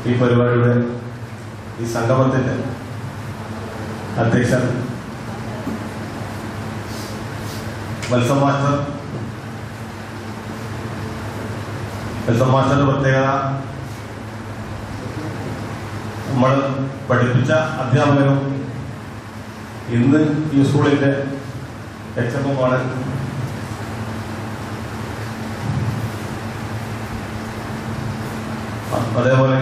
ഈ പരിപാടിയുടെ ഈ സംഗമത്തിന്റെ അധ്യക്ഷൻ വത്സം മാസ്റ്ററുടെ പ്രത്യേകത നമ്മൾ പഠിപ്പിച്ച അധ്യാപകരും ഇന്ന് ഈ സ്കൂളിന്റെ എച്ചപ്പുമാണ്. അതേപോലെ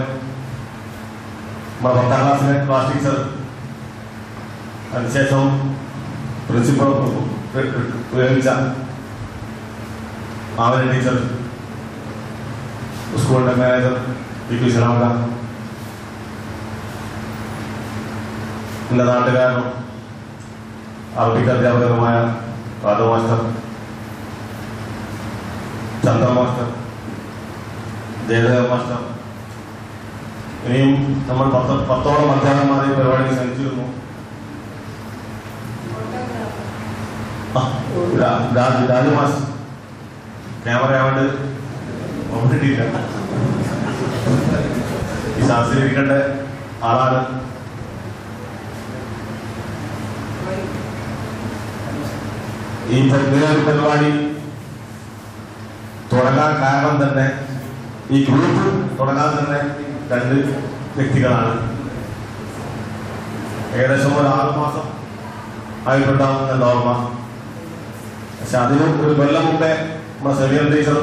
നമ്മുടെ 10ാം ക്ലാസ്സിലെ ക്ലാസ് ടീച്ചർ, അതിനുശേഷം പ്രിൻസിപ്പൾ ഉപയോഗിച്ച ആവന ടീച്ചർ, സ്കൂളിന്റെ മാനേജർ പി ശിലാമ, എന്റെ നാട്ടുകാരനും അറബിക് അധ്യാപകരുമായ റാദു master, Chandra master, Jayadeva master, ഇനിയും നമ്മൾ 10ഓളം അധ്യാപകന്മാരെ പരിപാടി ശ്രമിച്ചിരുന്നു. രാജു മാസ്റ്റർ ക്യാമറ ആവേണ്ട നോക്കിയിട്ടില്ല, ഈ ശാസ്ത്രീകരിക്കേണ്ട ആളാണ്. ഈ പരിപാടി തുടങ്ങാൻ കാരണം തന്നെ, ഈ ഗ്രൂപ്പ് തുടങ്ങാൻ തന്നെ 2 വ്യക്തികളാണ്. ഏകദേശം ഒരു 6 മാസം ആയിട്ടുണ്ടാവുന്ന ഓർമ്മ. പക്ഷെ അതിനും ഒരു കൊല്ലം മുമ്പേ നമ്മുടെ സെമിയർ ടീച്ചർ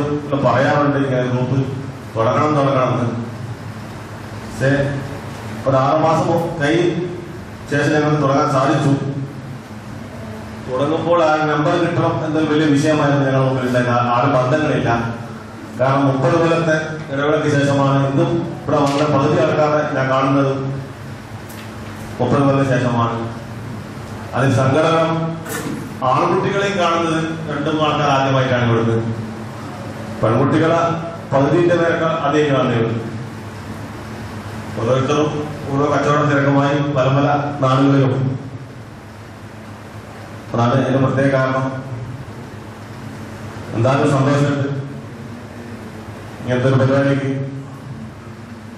പറയാറുണ്ട് ഇങ്ങനെ ഗ്രൂപ്പ് തുടങ്ങണമെന്ന്. പക്ഷേ ഒരു 6 മാസം ശേഷം ഞങ്ങൾക്ക് തുടങ്ങാൻ സാധിച്ചു. തുടങ്ങുമ്പോൾ ആ നമ്പർ കിട്ടണം എന്നൊരു വലിയ വിഷയമായിരുന്നു ഞങ്ങളുടെ മുമ്പിലുണ്ടായിരുന്ന. ആരും ബന്ധങ്ങളില്ല. കാരണം 30 കൊല്ലത്തെ ഇടവേളയ്ക്ക് ശേഷമാണ് ഇന്നും ഇവിടെ വളരെ പകുതി ആൾക്കാരെ ഞാൻ കാണുന്നത്. 30 കൊല്ലത്തിന് ശേഷമാണ്. അതിൽ സങ്കടകം ആൺകുട്ടികളെയും കാണുന്നത് 2 ആൾക്കാർ ആദ്യമായിട്ടാണ് ഇവിടുന്ന്. പെൺകുട്ടികളെ പകുതിന്റെ പേരൊക്കെ അതേ കാണുന്നത്. ഓരോരുത്തരും ഓരോ കച്ചവട തിരക്കുമായി പല പല നാടുകളിലും. അതാണ് അതിന്റെ പ്രത്യേക കാരണം. എന്തായാലും സന്തോഷമുണ്ട് ഇങ്ങനത്തെ ഒരു പരിപാടിക്ക്.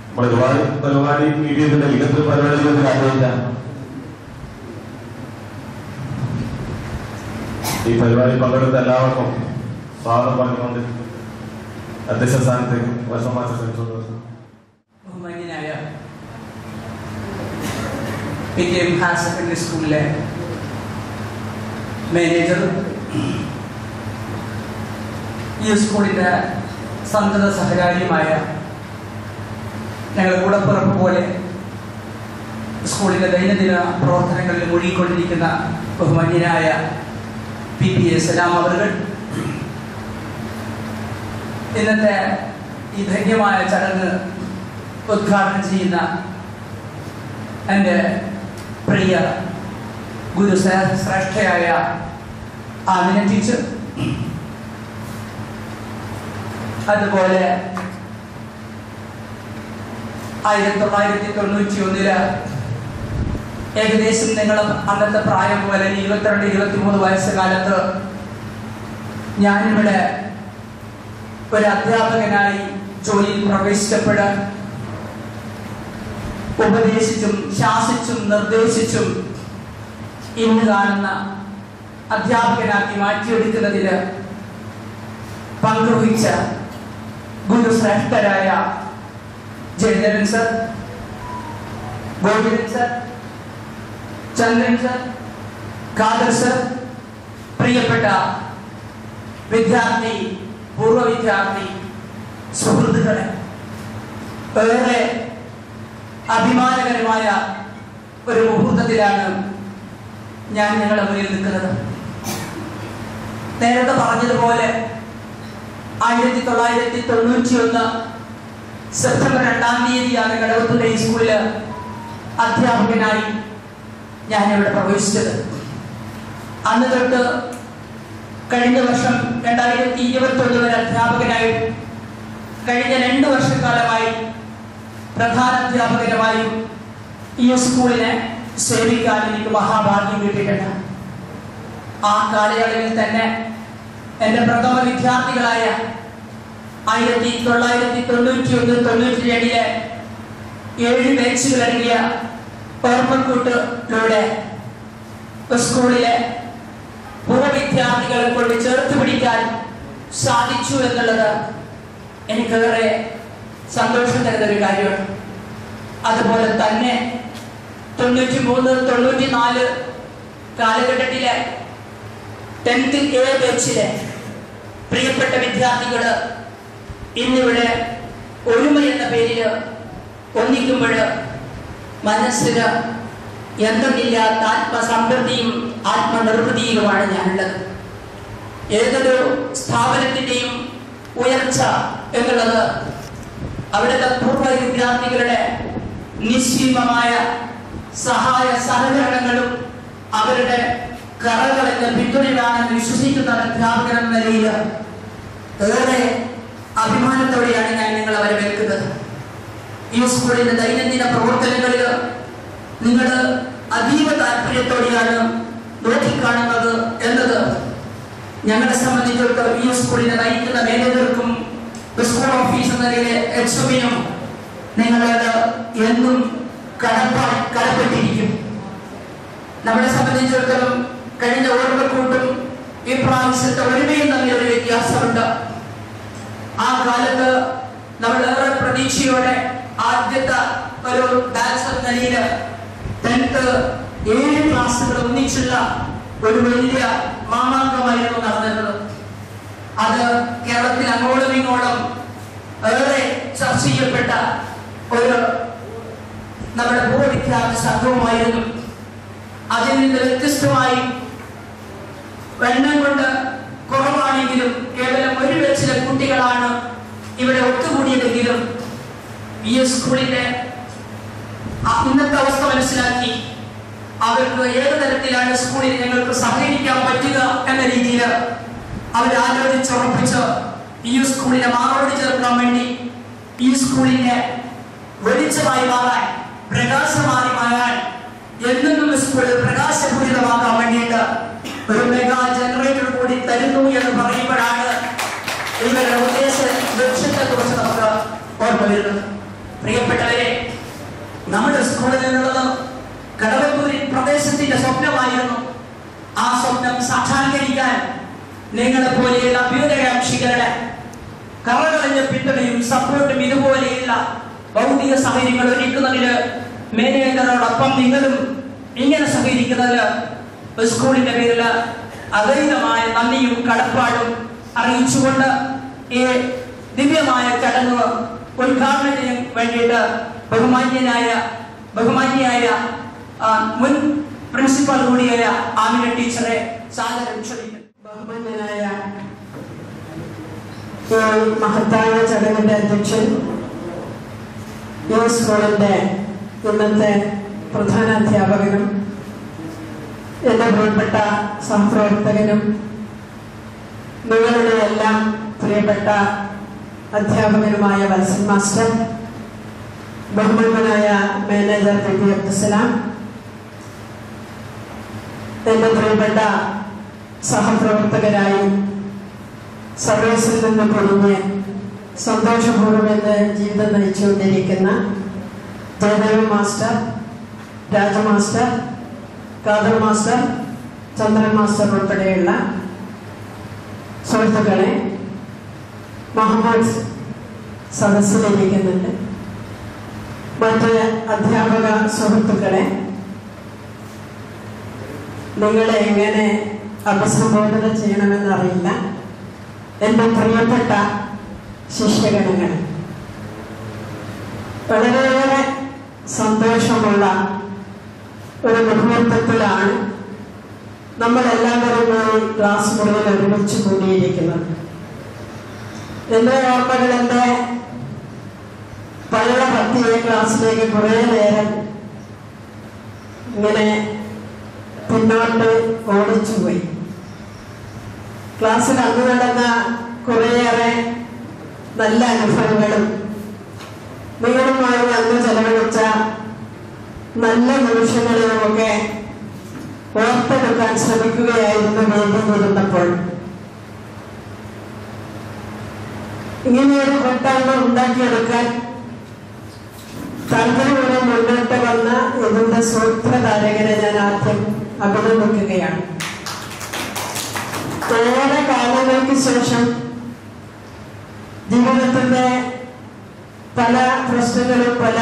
നമ്മുടെ പരിപാടി മീഡിയത്തിന്റെ ഇങ്ങനത്തെ ഒരു പരിപാടിയിലേക്ക് ആഗ്രഹിച്ച ഈ പരിപാടി പങ്കെടുത്ത എല്ലാവർക്കും സ്വാഗതം പറഞ്ഞുകൊണ്ട് അധ്യക്ഷ സ്ഥാനത്തേക്ക് വർഷമാച്ച ശ്രമിച്ചു. ബഹുമാന്യനായ PKM ഹയർ സെക്കൻഡറി സ്കൂളിലെ മാനേജർ, ഈ സ്കൂളിന്റെ സന്തത സഹകാരിയുമായ ഞങ്ങൾ കൂടപ്പിറപ്പ് പോലെ സ്കൂളിന്റെ ദൈനംദിന പ്രവർത്തനങ്ങളിൽ മുഴുകിക്കൊണ്ടിരിക്കുന്ന ബഹുമാന്യനായ PPA സലാം അവர்கள், ഇന്നത്തെ ഈ ധന്യമായ ചടങ്ങ് ഉദ്ഘാടനം ചെയ്യുന്ന എൻ്റെ പ്രിയ ഗുരു ശ്രേഷ്ഠയായ ആമിന ടീച്ചർ, അതുപോലെ 1991 ഏകദേശം നിങ്ങൾ അന്നത്തെ പ്രായം പോലെ 22-23 വയസ്സുകാലത്ത് ഞാനിവിടെ ഒരു അധ്യാപകനായി ജോലിയിൽ പ്രവേശിച്ചപ്പോൾ ഉപദേശിച്ചും ശാസിച്ചും നിർദ്ദേശിച്ചും ഇന്ന് കാണുന്ന അധ്യാപകനാക്കി മാറ്റിയെടുക്കുന്നതിന് പങ്കുവഹിച്ച ഗുരുശ്രേഷ്ഠരായ ജയദേവൻ സർ, ഗോവിന്ദൻ സർ, ചന്ദ്രൻ സർ, ഖാദർ സർ, പ്രിയപ്പെട്ട വിദ്യാർത്ഥി, പൂർവ്വ വിദ്യാർത്ഥി സുഹൃത്തുക്കളെ, ഏറെ അഭിമാനകരമായ ഒരു മുഹൂർത്തത്തിലാണ് ഞാൻ നിങ്ങളുടെ മുന്നിൽ നിൽക്കുന്നത്. നേരത്തെ പറഞ്ഞതുപോലെ 1991 സെപ്റ്റംബർ 2-ാം തീയതിയാണ് കടവത്തൂർ ഈ സ്കൂളില് അധ്യാപകനായി ഞാനിവിടെ പ്രവേശിച്ചത്. അന്ന് തൊട്ട് കഴിഞ്ഞ വർഷം 2021 വരെ അധ്യാപകനായി, കഴിഞ്ഞ 2 വർഷക്കാലമായി പ്രധാനാധ്യാപകനുമായും ഈ സ്കൂളിനെ സേവിക്കാൻ എനിക്ക് മഹാഭാഗ്യം കിട്ടിയിട്ടുണ്ട്. ആ കാലയളവിൽ തന്നെ എൻ്റെ പ്രഥമ വിദ്യാർത്ഥികളായ 1991-92 7 ബാച്ചുകളടങ്ങിയ ഓർമ്മക്കൂട്ടിലൂടെ സ്കൂളിലെ പൂർവ്വ വിദ്യാർത്ഥികളെ കൊണ്ട് ചേർത്ത് പിടിക്കാൻ സാധിച്ചു എന്നുള്ളത് എനിക്കേറെ സന്തോഷം തരുന്ന ഒരു കാര്യമാണ്. അതുപോലെ തന്നെ 93-94 കാലഘട്ടത്തിലെ 10th A ബാച്ചിലെ പ്രിയപ്പെട്ട വിദ്യാർത്ഥികൾ ഇന്നിവിടെ ഒരുമ എന്ന പേരിൽ ഒന്നിക്കുമ്പോൾ മനസ്സിന് എന്തെന്നില്ലാത്ത ആത്മസംതൃപ്തിയും ആത്മനിർവൃതിയിലുമാണ് ഞാനുള്ളത്. ഏതൊരു സ്ഥാപനത്തിൻ്റെയും ഉയർച്ച എന്നുള്ളത് അവിടുത്തെ പൂർവ്വ വിദ്യാർത്ഥികളുടെ നിശ്ചിതമായ സഹായ സഹകരണങ്ങളും അവരുടെ കറകളെന്ന് പിന്തുണയാണെന്ന് വിശ്വസിക്കുന്ന അധ്യാപകൻ എന്ന നിലയിൽ ഏറെ അഭിമാനത്തോടെയാണ് ഞാൻ നിങ്ങളെ വരവേൽക്കുന്നത്. ഈ സ്കൂളിന്റെ ദൈനംദിന പ്രവർത്തനങ്ങളിൽ നിങ്ങൾ അതീവ താല്പര്യത്തോടെയാണ് നോക്കിക്കാണുന്നത് എന്നത് ഞങ്ങളെ സംബന്ധിച്ചിടത്തോളം ഈ സ്കൂളിനെ നയിക്കുന്ന മാനേജർക്കും സ്കൂൾ ഓഫീസ് എന്ന നിലയിലെ എച്ച്എമ്മിനും നിങ്ങളത് എന്നും കടപ്പെട്ടിരിക്കും. നമ്മളെ സംബന്ധിച്ചിടത്തോളം കഴിഞ്ഞ ഓർമ്മക്കൂട്ടും ഈ പ്രാവശ്യത്തെ ഒരുമയും തമ്മിലൊരു വ്യത്യാസമുണ്ട്. ആ കാലത്ത് നമ്മളേറെ പ്രതീക്ഷയോടെ ആദ്യത്തെ ഒരു ബാച്ച് എന്ന നിലയിൽ 10th 7 ക്ലാസ്സുകൾ ഒന്നിച്ചുള്ള ഒരു വലിയ മാമാങ്കമായിരുന്നു നടന്നിരുന്നത്. അത് കേരളത്തിൽ അങ്ങോളം ഇങ്ങോളം ഏറെ ചർച്ച ചെയ്യപ്പെട്ട ഒരു നമ്മുടെ പൂർവ്വ വിദ്യാർത്ഥി സംഘവുമായിരുന്നു. അതിൽ നിന്ന് വ്യത്യസ്തമായി എണ്ണം കൊണ്ട് കുറവാണെങ്കിലും കേവലം ഒരു ബാച്ചിലെ കുട്ടികളാണ് ഇവിടെ ഒത്തുകൂടിയതെങ്കിലും ഈ സ്കൂളിന്റെ ഇന്നത്തെ അവസ്ഥ മനസ്സിലാക്കി അവർക്ക് ഏത് തരത്തിലാണ് സ്കൂളിൽ ഞങ്ങൾക്ക് സഹകരിക്കാൻ പറ്റുക എന്ന രീതിയിൽ അവരാലോചിച്ചുറപ്പിച്ച് ഈ സ്കൂളിനെ മാറോട് ചേർക്കാൻ വേണ്ടി ഈ സ്കൂളിന്റെ വെളിച്ചമായി മാറാൻ പ്രകാശമായി മാറാൻ എന്നും സ്കൂൾ പ്രകാശപൂരിതമാക്കാൻ വേണ്ടിയിട്ട് ഒരു മെഗാ ജനറേറ്റർ കൂടി തരുന്നു എന്ന് പറയുമ്പോഴാണ് ഇവരുടെ ഉദ്ദേശ ലക്ഷ്യത്തെ കുറിച്ച് നമുക്ക് ഓർമ്മ വരുന്നത്. പ്രിയപ്പെട്ടവരെ, നമ്മുടെ സ്കൂളിൽ നിന്നുള്ളത് കടവത്തൂരിൽ പ്രദേശത്തിന്റെ സ്വപ്നമായിരുന്നു. ആ സ്വപ്നം സാക്ഷാത്കരിക്കാൻ നിങ്ങളെ പോലെയുള്ള അഭ്യുദയകാംക്ഷികളുടെ കറകളഞ്ഞ പിന്തുണയും സപ്പോർട്ടും ഇതുപോലെയുള്ള ഭൗതിക സൗകര്യങ്ങൾ ഒരുക്കുന്നതിന് മാനേജറോടൊപ്പം നിങ്ങളും ഇങ്ങനെ സഹകരിക്കുന്നതിൽ സ്കൂളിന്റെ പേരിൽ അഗൈതമായ നന്ദിയും കടപ്പാടും അറിയിച്ചുകൊണ്ട് ഈ ദിവ്യമായ ചടങ്ങ് ഉദ്ഘാടനത്തിന് വേണ്ടിയിട്ട് ബഹുമാന്യയായ മുൻ പ്രിൻസിപ്പൽ കൂടിയായ ആമിന ടീച്ചറെ സാദരം ക്ഷണിക്കുന്നു. ബഹുമാന്യനായ മഹത്തായ ചടങ്ങിന്റെ അധ്യക്ഷൻ, ഈ സ്കൂളിന്റെ ഇന്നത്തെ പ്രധാന അധ്യാപകനും എന്റെ പ്രിയപ്പെട്ട സഹപ്രവർത്തകനും നിങ്ങളുടെ എല്ലാം പ്രിയപ്പെട്ട അധ്യാപകനുമായ വത്സൻ മാസ്റ്റർ, ബഹുമാന്യനായ മാനേജർ പി അബ്ദുസലാം, എന്റെ പ്രിയപ്പെട്ട സഹപ്രവർത്തകരായി സർവീസിൽ നിന്ന് പൊളിഞ്ഞ് സന്തോഷപൂർവ്വം എന്റെ ജീവിതം നയിച്ചുകൊണ്ടിരിക്കുന്ന ജയദേവ മാസ്റ്റർ, രാജ മാസ്റ്റർ, ഖാദർ മാസ്റ്റർ, ചന്ദ്രൻ മാസ്റ്റർ ഉൾപ്പെടെയുള്ള സുഹൃത്തുക്കളെ, മുഹമ്മദ് സദസ്സിലിരിക്കുന്നുണ്ട്, മറ്റ് അധ്യാപക സുഹൃത്തുക്കളെ, നിങ്ങളെ എങ്ങനെ അഭിസംബോധന ചെയ്യണമെന്നറിയില്ല. എൻ്റെ പ്രിയപ്പെട്ട ശിഷ്യഗണങ്ങൾ, വളരെയേറെ സന്തോഷമുള്ള ഒരു മുഹൂർത്തത്തിലാണ് നമ്മളെല്ലാവരും ഈ ക്ലാസ് മുറിയിൽ ഒരുമിച്ച് കൂടിയിരിക്കുന്നത്. എൻ്റെ ഓർമ്മകൾ എൻ്റെ പഴയ 10th ക്ലാസ്സിലേക്ക് കുറേ നേരം ഇങ്ങനെ പിന്നോട്ട് ഓടിച്ചുപോയി. ക്ലാസ്സിൽ അന്ന് നടന്ന കുറേയേറെ നല്ല അനുഭവങ്ങളും നിങ്ങളുമായി അന്ന് ചെലവഴിച്ച നല്ല നിമിഷങ്ങളിലുമൊക്കെ ഓർത്തെടുക്കാൻ ശ്രമിക്കുകയായിരുന്നു വേദിയിരുന്നപ്പോൾ. ഇങ്ങനെയൊരു കൂട്ടായ്മ ഉണ്ടാക്കിയെടുക്കാൻ താല്പര്യപൂർവ്വം മുന്നോട്ട് വന്ന ഇതിന്റെ സൂത്രധാരകനെ ഞാൻ ആദ്യം അഭിനന്ദിക്കുകയാണ്. ഏറെ കാലങ്ങൾക്ക് ശേഷം ജീവിതത്തിന്റെ പല പ്രശ്നങ്ങളും പല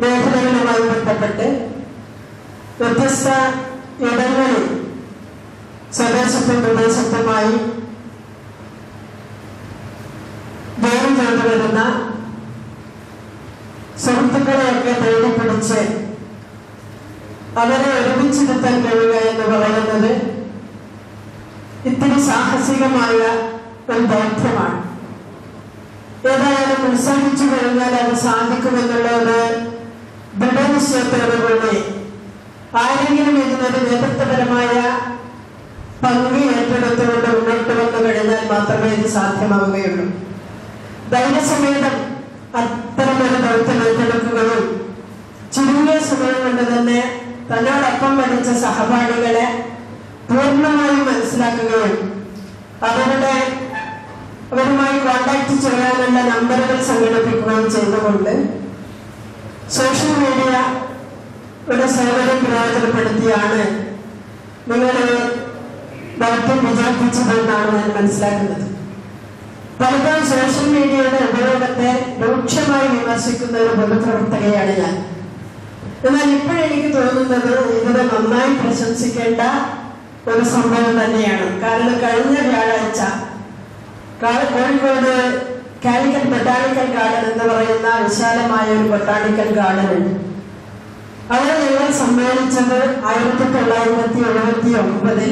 മേഖലകളുമായി ബന്ധപ്പെട്ട് വ്യത്യസ്ത ഇടങ്ങളിൽ സ്വദേശത്തും വിദേശത്തുമായി ജോലി ചെയ്തു വരുന്ന സുഹൃത്തുക്കളെയൊക്കെ തേടിപ്പിടിച്ച് അവരെ ഒരുമിച്ചിരുത്താൻ കഴിയുക എന്ന് പറയുന്നത് ഇത്തിരി സാഹസികമായ ഒരു ദൗത്യമാണ്. ഏതായാലും ഉത്സാഹിച്ചു കഴിഞ്ഞാൽ അത് സാധിക്കുമെന്നുള്ള ഒരു ദൃഢനിശ്ചയത്തോടുകൂടി ആരെങ്കിലും ഇതിനൊരു നേതൃത്വപരമായ പങ്ക് ഏറ്റെടുത്തുകൊണ്ട് മുന്നോട്ട് വന്നു കഴിഞ്ഞാൽ മാത്രമേ ഇത് സാധ്യമാവുകയുള്ളൂ. ധൈര്യസമേതം അത്തരമൊരു ദൗത്യം ഏറ്റെടുക്കുകയും ചുരുങ്ങിയ സമയം കൊണ്ട് തന്നെ തന്നോടൊപ്പം പഠിച്ച സഹപാഠികളെ പൂർണ്ണമായും മനസ്സിലാക്കുകയും അവരുമായി കോണ്ടാക്ട് ചെയ്യാനുള്ള നമ്പറുകൾ സംഘടിപ്പിക്കുകയും ചെയ്തുകൊണ്ട് സോഷ്യൽ മീഡിയയുടെ സേവനം പ്രയോജനപ്പെടുത്തിയാണ് നിങ്ങൾ ദൗത്യം വിജയിപ്പിച്ചതെന്നാണ് ഞാൻ മനസ്സിലാക്കുന്നത്. പലപ്പോഴും സോഷ്യൽ മീഡിയയുടെ ഉപയോഗത്തെ രൂക്ഷമായി വിമർശിക്കുന്ന ഒരു പൊതുപ്രവർത്തകയാണ് ഞാൻ. എന്നാൽ ഇപ്പോഴെനിക്ക് തോന്നുന്നത് ഇതിനെ നന്നായി പ്രശംസിക്കേണ്ട ഒരു സംഭവം തന്നെയാണ്. കാരണം കഴിഞ്ഞ വ്യാഴാഴ്ച കോഴിക്കോട് കാലിക്കറ്റ് ബൊട്ടാണിക്കൽ ഗാർഡൻ എന്ന് പറയുന്ന വിശാലമായ ഒരു ബൊട്ടാണിക്കൽ ഗാർഡൻ ഉണ്ട്. അവിടെ ഞങ്ങൾ സമ്മേളിച്ചത് 1979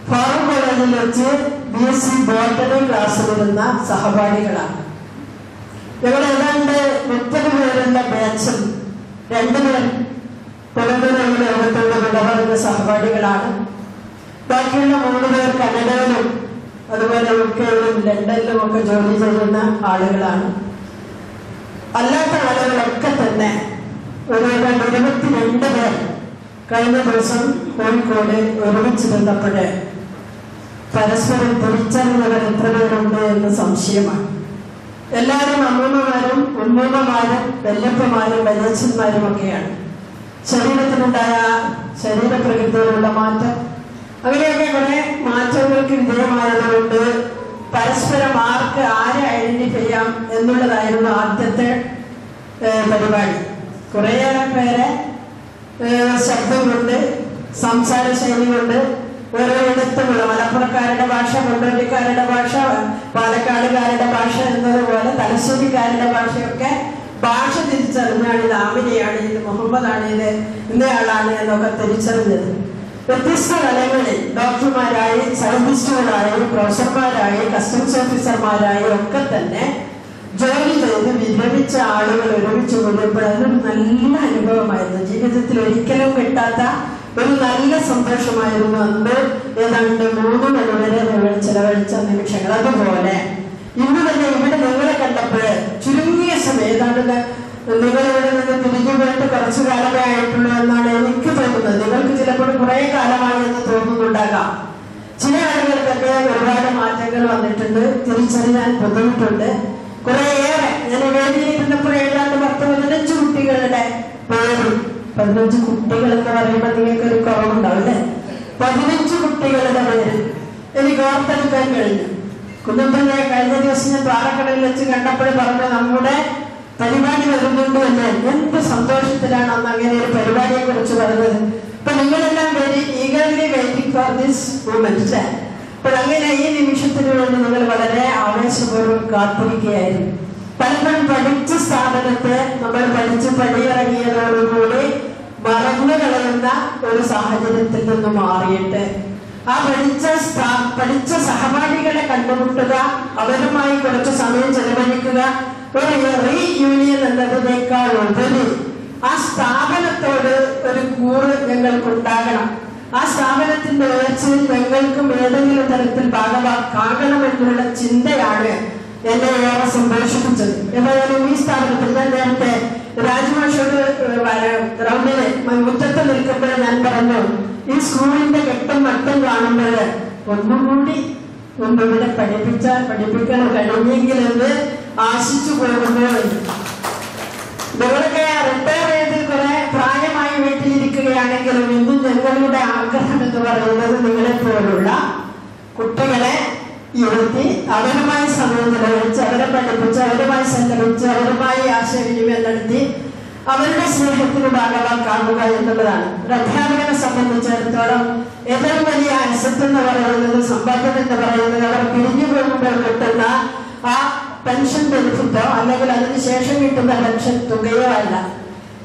ഫാറൂഖ് കോളേജിൽ വെച്ച് BSc ബോട്ടണി ക്ലാസ്സിലിരുന്ന സഹപാഠികളാണ്. ഞങ്ങൾ ഏതാണ്ട് 30 പേരുള്ള ബാച്ചും 2 പേർ പുറത്തുനിന്നുള്ള ലോകത്തുള്ള വിടപറഞ്ഞ സഹപാഠികളാണ്. ബാക്കിയുള്ള 3 പേർ കനഡയിലും അതുപോലെ യുകെയിലും ലണ്ടനിലും ഒക്കെ ജോലി ചെയ്യുന്ന ആളുകളാണ്. അല്ലാത്ത ആളുകളൊക്കെ തന്നെ ഒരു 22 പേർ കഴിഞ്ഞ ദിവസം കോഴിക്കോട് ഒരുമിച്ച് നിന്നപ്പോഴേ പരസ്പരം തിരിച്ചറിഞ്ഞവർ എത്ര പേരുണ്ട് എന്ന് സംശയമാണ്. എല്ലാവരും അമ്മൂമ്മമാരും ഉമ്മൂമ്മമാരും വല്യപ്പമാരും വല്യച്ഛന്മാരും ഒക്കെയാണ്. ശരീരത്തിനുണ്ടായ ശരീരപ്രകൃതിയിലുള്ള മാറ്റം അങ്ങനെയൊക്കെ കുറെ മാറ്റങ്ങൾക്ക് വിധേയമായതുകൊണ്ട് പരസ്പരം ആരെ ഐഡന്റിഫൈ ചെയ്യാം എന്നുള്ളതായിരുന്നു ആദ്യത്തെ പരിപാടി. കുറേയേറെ പേരെ ശബ്ദം കൊണ്ട് സംസാര ശൈലി കൊണ്ട് ഓരോയിടത്തുമുള്ള മലപ്പുറക്കാരുടെ ഭാഷ, കൊണ്ടോട്ടിക്കാരുടെ ഭാഷ, പാലക്കാടുകാരുടെ ഭാഷ എന്നതുപോലെ തലശ്ശേരിക്കാരുടെ ഭാഷയൊക്കെ ഭാഷ തിരിച്ചറിഞ്ഞാണ് ഇത് ആമിനയാണ്, ഇത് മുഹമ്മദാണ്, ഇത് ഇന്നയാളാണ് എന്നൊക്കെ തിരിച്ചറിഞ്ഞത്. വ്യത്യസ്ത തലങ്ങളിൽ ഡോക്ടർമാരായി, സയന്റിസ്റ്റുകളായി, പ്രൊഫസർമാരായി, കസ്റ്റംസ് ഓഫീസർമാരായി ഒക്കെ തന്നെ ജോലി ചെയ്ത് വിരമിച്ച ആളുകൾ ഒരുമിച്ച് കൂടിയപ്പോൾ അതൊരു നല്ല അനുഭവമായിരുന്നു. ജീവിതത്തിൽ ഒരിക്കലും കിട്ടാത്ത ഒരു നല്ല സന്തോഷമായിരുന്നു അന്ന്. ഏതാണ്ട് 3 മണി വരെ ഞങ്ങൾ ചെലവഴിച്ച നിമിഷങ്ങൾ. അതുപോലെ ഇന്ന് തന്നെ ഇവിടെ നിങ്ങളെ കണ്ടപ്പോൾ ചുരുങ്ങിയ സമയം ഏതാണ്ട് നിങ്ങളിവിടെ നിന്ന് തിരിഞ്ഞു പോയിട്ട് കുറച്ചു കാലമേ ആയിട്ടുള്ളൂ എന്നാണ് എനിക്ക് തോന്നുന്നത്. നിങ്ങൾക്ക് ചിലപ്പോൾ കുറെ കാലമായി എന്ന് തോന്നുന്നുണ്ടാകാം. ചില ആളുകൾക്കൊക്കെ ഒരുപാട് മാറ്റങ്ങൾ വന്നിട്ടുണ്ട്, തിരിച്ചറിയാൻ ബുദ്ധിമുട്ടുണ്ട്. കുറേയേറെ ഞാൻ വേദിയിരുന്നപ്പോൾ ഏതാണ്ട് 10-15 കുട്ടികളുടെ പേര്, 15 കുട്ടികൾ എന്ന് പറയുമ്പോൾ നിങ്ങൾക്ക് ഒരു കുറവുണ്ടാവും അല്ലേ? 15 കുട്ടികളുടെ പേര് എനിക്ക് ഓർത്തെടുക്കാൻ കഴിഞ്ഞു. കുടുംബത്തെ കഴിഞ്ഞ ദിവസം ഞാൻ പാറക്കടലിൽ വെച്ച് കണ്ടപ്പോൾ പറഞ്ഞു നമ്മുടെ പരിപാടി വരുന്നുണ്ട് എന്ന്. എന്ത് സന്തോഷത്തിലാണ് അന്ന് അങ്ങനെ ഒരു പരിപാടിയെ കുറിച്ച് പറഞ്ഞത്. അപ്പൊ നിങ്ങളെല്ലാം very eagerly waiting for this moment. അപ്പോൾ അങ്ങനെ ഈ നിമിഷത്തിന് വേണ്ടി നിങ്ങൾ വളരെ ആവേശപൂർവ്വം കാത്തിരിക്കുകയായിരുന്നു. പലപ്പോഴും പഠിച്ച സ്ഥാപനത്തെ നമ്മൾ പഠിച്ച് പടിയിറങ്ങിയതോടുകൂടി മറന്നു കളയുന്ന ഒരു സാഹചര്യത്തിൽ നിന്ന് മാറിയിട്ട് ആ പഠിച്ച സഹപാഠികളെ കണ്ടുമുട്ടുക, അവരുമായി കുറച്ച് സമയം ചെലവഴിക്കുക, ഒരു റീയൂണിയൻ എന്നതിനേക്കാൾ ഉപരി ആ സ്ഥാപനത്തോട് ഒരു കൂറ് ഞങ്ങൾക്കുണ്ടാകണം. ആ സ്ഥാപനത്തിന്റെ ഉയർച്ചയിൽ ഞങ്ങൾക്കും ഏതെങ്കിലും തരത്തിൽ ഭാഗമാകണമെന്നുള്ള ചിന്തയാണ് എന്നെ ഏറെ സന്തോഷിപ്പിച്ചത്. എന്തായാലും ഈ സ്ഥാപനത്തിൽ ഞാൻ നേരത്തെ രാജ്മാഷോട് ഗ്രൗണ്ടില് മുറ്റത്ത് നിൽക്കുമ്പോൾ ഞാൻ പറഞ്ഞു, ഈ സ്കൂളിന്റെ കെട്ടും മട്ടും കാണുമ്പോൾ ഒന്നുകൂടി ഇവിടെ പഠിപ്പിക്കാൻ കഴിഞ്ഞെങ്കിലെന്ന് ആശിച്ചു പോകുന്നു. നിങ്ങളൊക്കെ റിട്ടയർ ചെയ്ത് കുറെ പ്രായമായി വീട്ടിലിരിക്കുകയാണെങ്കിലും ഇന്നും ഞങ്ങളുടെ ആഗ്രഹം എന്ന് പറയുന്നത് നിങ്ങളെ പോലുള്ള കുട്ടികളെ ഇരുത്തി അവരുമായി സമയം ചെലവഴിച്ച് അവരെ പഠിപ്പിച്ച് അവരുമായി സഞ്ചരിച്ച് അവരുമായി ആശയവിനിമയം നടത്തി അവരുടെ സ്നേഹത്തിന് ഭാഗമാക്കാവുക എന്നുള്ളതാണ്. ഒരു അധ്യാപകനെ സംബന്ധിച്ചിടത്തോളം ഏറ്റവും വലിയ അസറ്റ് എന്ന് പറയുന്നത്, സമ്പാദ്യം എന്ന് പറയുന്നത് അവർ പിരിഞ്ഞു പോകുമ്പോൾ കിട്ടുന്ന ആ പെൻഷൻ ബെനിഫിറ്റോ അല്ലെങ്കിൽ അതിനുശേഷം കിട്ടുന്ന പെൻഷൻ തുകയോ അല്ല.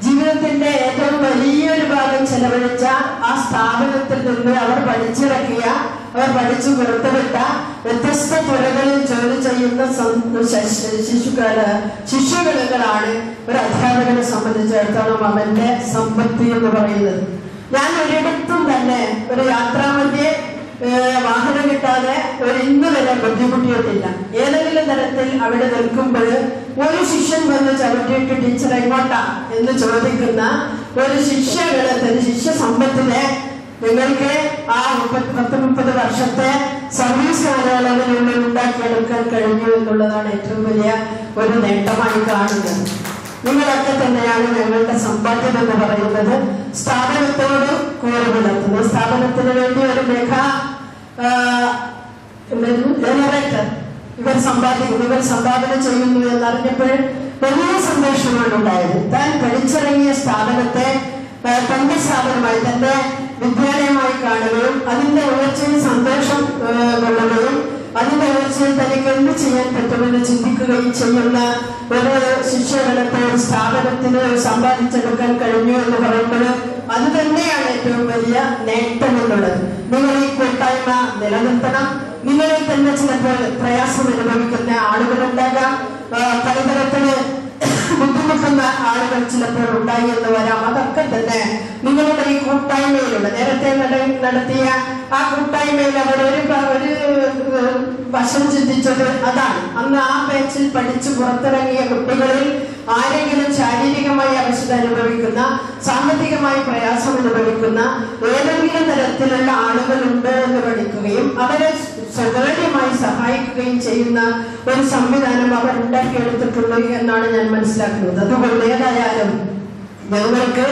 ജീവിതത്തിന്റെ ഏറ്റവും വലിയൊരു ഭാഗം ചെലവഴിച്ച ആ സ്ഥാപനത്തിൽ നിന്ന് അവർ പഠിച്ചിറക്കിയ, അവർ പഠിച്ചു പുറത്തുവിട്ട വ്യത്യസ്ത തുറകളിൽ ജോലി ചെയ്യുന്ന ശിശുക്കളാണ് ഒരു അധ്യാപകനെ സംബന്ധിച്ചിടത്തോളം അവന്റെ സമ്പത്തി എന്ന് പറയുന്നത്. ഞാൻ ഒരിടത്തും തന്നെ ഒരു യാത്രാമധ്യേ വാഹനം കിട്ടാതെ ഇന്ന് വരെ ബുദ്ധിമുട്ടിയിട്ടില്ല. ഏതെങ്കിലും തരത്തിൽ അവിടെ നിൽക്കുമ്പോൾ ഒരു ശിഷ്യൻ വന്ന് ചവിട്ടിയിട്ട് ടീച്ചർ എങ്ങോട്ടാ എന്ന് ചോദിക്കുന്ന ഒരു ശിഷ്യ സമ്പത്തിനെ നിങ്ങൾക്ക് ആ 30 വർഷത്തെ സർവീസ് കാലയളവിനുള്ളിൽ ഉണ്ടാക്കിയെടുക്കാൻ കഴിഞ്ഞു എന്നുള്ളതാണ് ഏറ്റവും വലിയ ഒരു നേട്ടമായി കാണുന്നത്. നിങ്ങളൊക്കെ തന്നെയാണ് ഞങ്ങളുടെ സമ്പാദ്യം എന്ന് പറയുന്നത്. സ്ഥാപനത്തോട് കൂറ് പുലർത്തുന്നു. സ്ഥാപനത്തിന് വേണ്ടി ഒരു ജനറേറ്റർ ഇവർ സംഭാവന ചെയ്യുന്നു എന്നറിഞ്ഞപ്പോൾ വലിയ സന്തോഷമാണ് ഉണ്ടായത്. താൻ പഠിച്ചിറങ്ങിയ സ്ഥാപനത്തെ തന്റെ സ്ഥാപനമായി, തന്റെ വിദ്യാലയമായി കാണുകയും അതിന്റെ ഉയർച്ചയിൽ സന്തോഷം കൊള്ളുകയും അതിന്റെ ഉയർച്ചയിൽ തനിക്ക് എന്ത് ചെയ്യാൻ പറ്റുമെന്ന് ചിന്തിക്കുകയും ചെയ്യുന്ന ഒരു ശിഷ്യഗണത്തെ സ്ഥാപനത്തിന് സമ്പാദിച്ചെടുക്കാൻ കഴിഞ്ഞു എന്ന് പറയുമ്പോൾ അത് തന്നെയാണ് ഏറ്റവും വലിയ നേട്ടം എന്നുള്ളത്. നിങ്ങൾ ഈ കൂട്ടായ്മ നിലനിർത്തണം. നിങ്ങളിൽ തന്നെ ചിലപ്പോൾ പ്രയാസം അനുഭവിക്കുന്ന ആളുകളുണ്ടാകാം, പലതരത്തില് ബുദ്ധിമുട്ടുന്ന ആളുകൾ ചിലപ്പോൾ ഉണ്ടായി എന്ന് വരാം. അതൊക്കെ തന്നെ നിങ്ങളുടെ ഈ കൂട്ടായ്മയിലുള്ള നേരത്തെ നടത്തിയ ആ കൂട്ടായ്മയിൽ അവർ ഒരു വശം ചിന്തിച്ചത് അതാണ്. അന്ന് ആ ബാച്ചിൽ പഠിച്ചു പുറത്തിറങ്ങിയ കുട്ടികളിൽ ആരെങ്കിലും ശാരീരികമായി അവശത അനുഭവിക്കുന്ന, സാമ്പത്തികമായി പ്രയാസം അനുഭവിക്കുന്ന ഏതെങ്കിലും തരത്തിലുള്ള ആളുകളുണ്ട് എന്ന് പഠിക്കുകയും അവരെ സ്വകാര്യമായി സഹായിക്കുകയും ചെയ്യുന്ന ഒരു സംവിധാനം അവർ ഉണ്ടാക്കിയെടുത്തിട്ടുണ്ട് എന്നാണ് ഞാൻ മനസ്സിലാക്കുന്നത്. അതുകൊണ്ട് ഏതായാലും ഞങ്ങൾക്ക്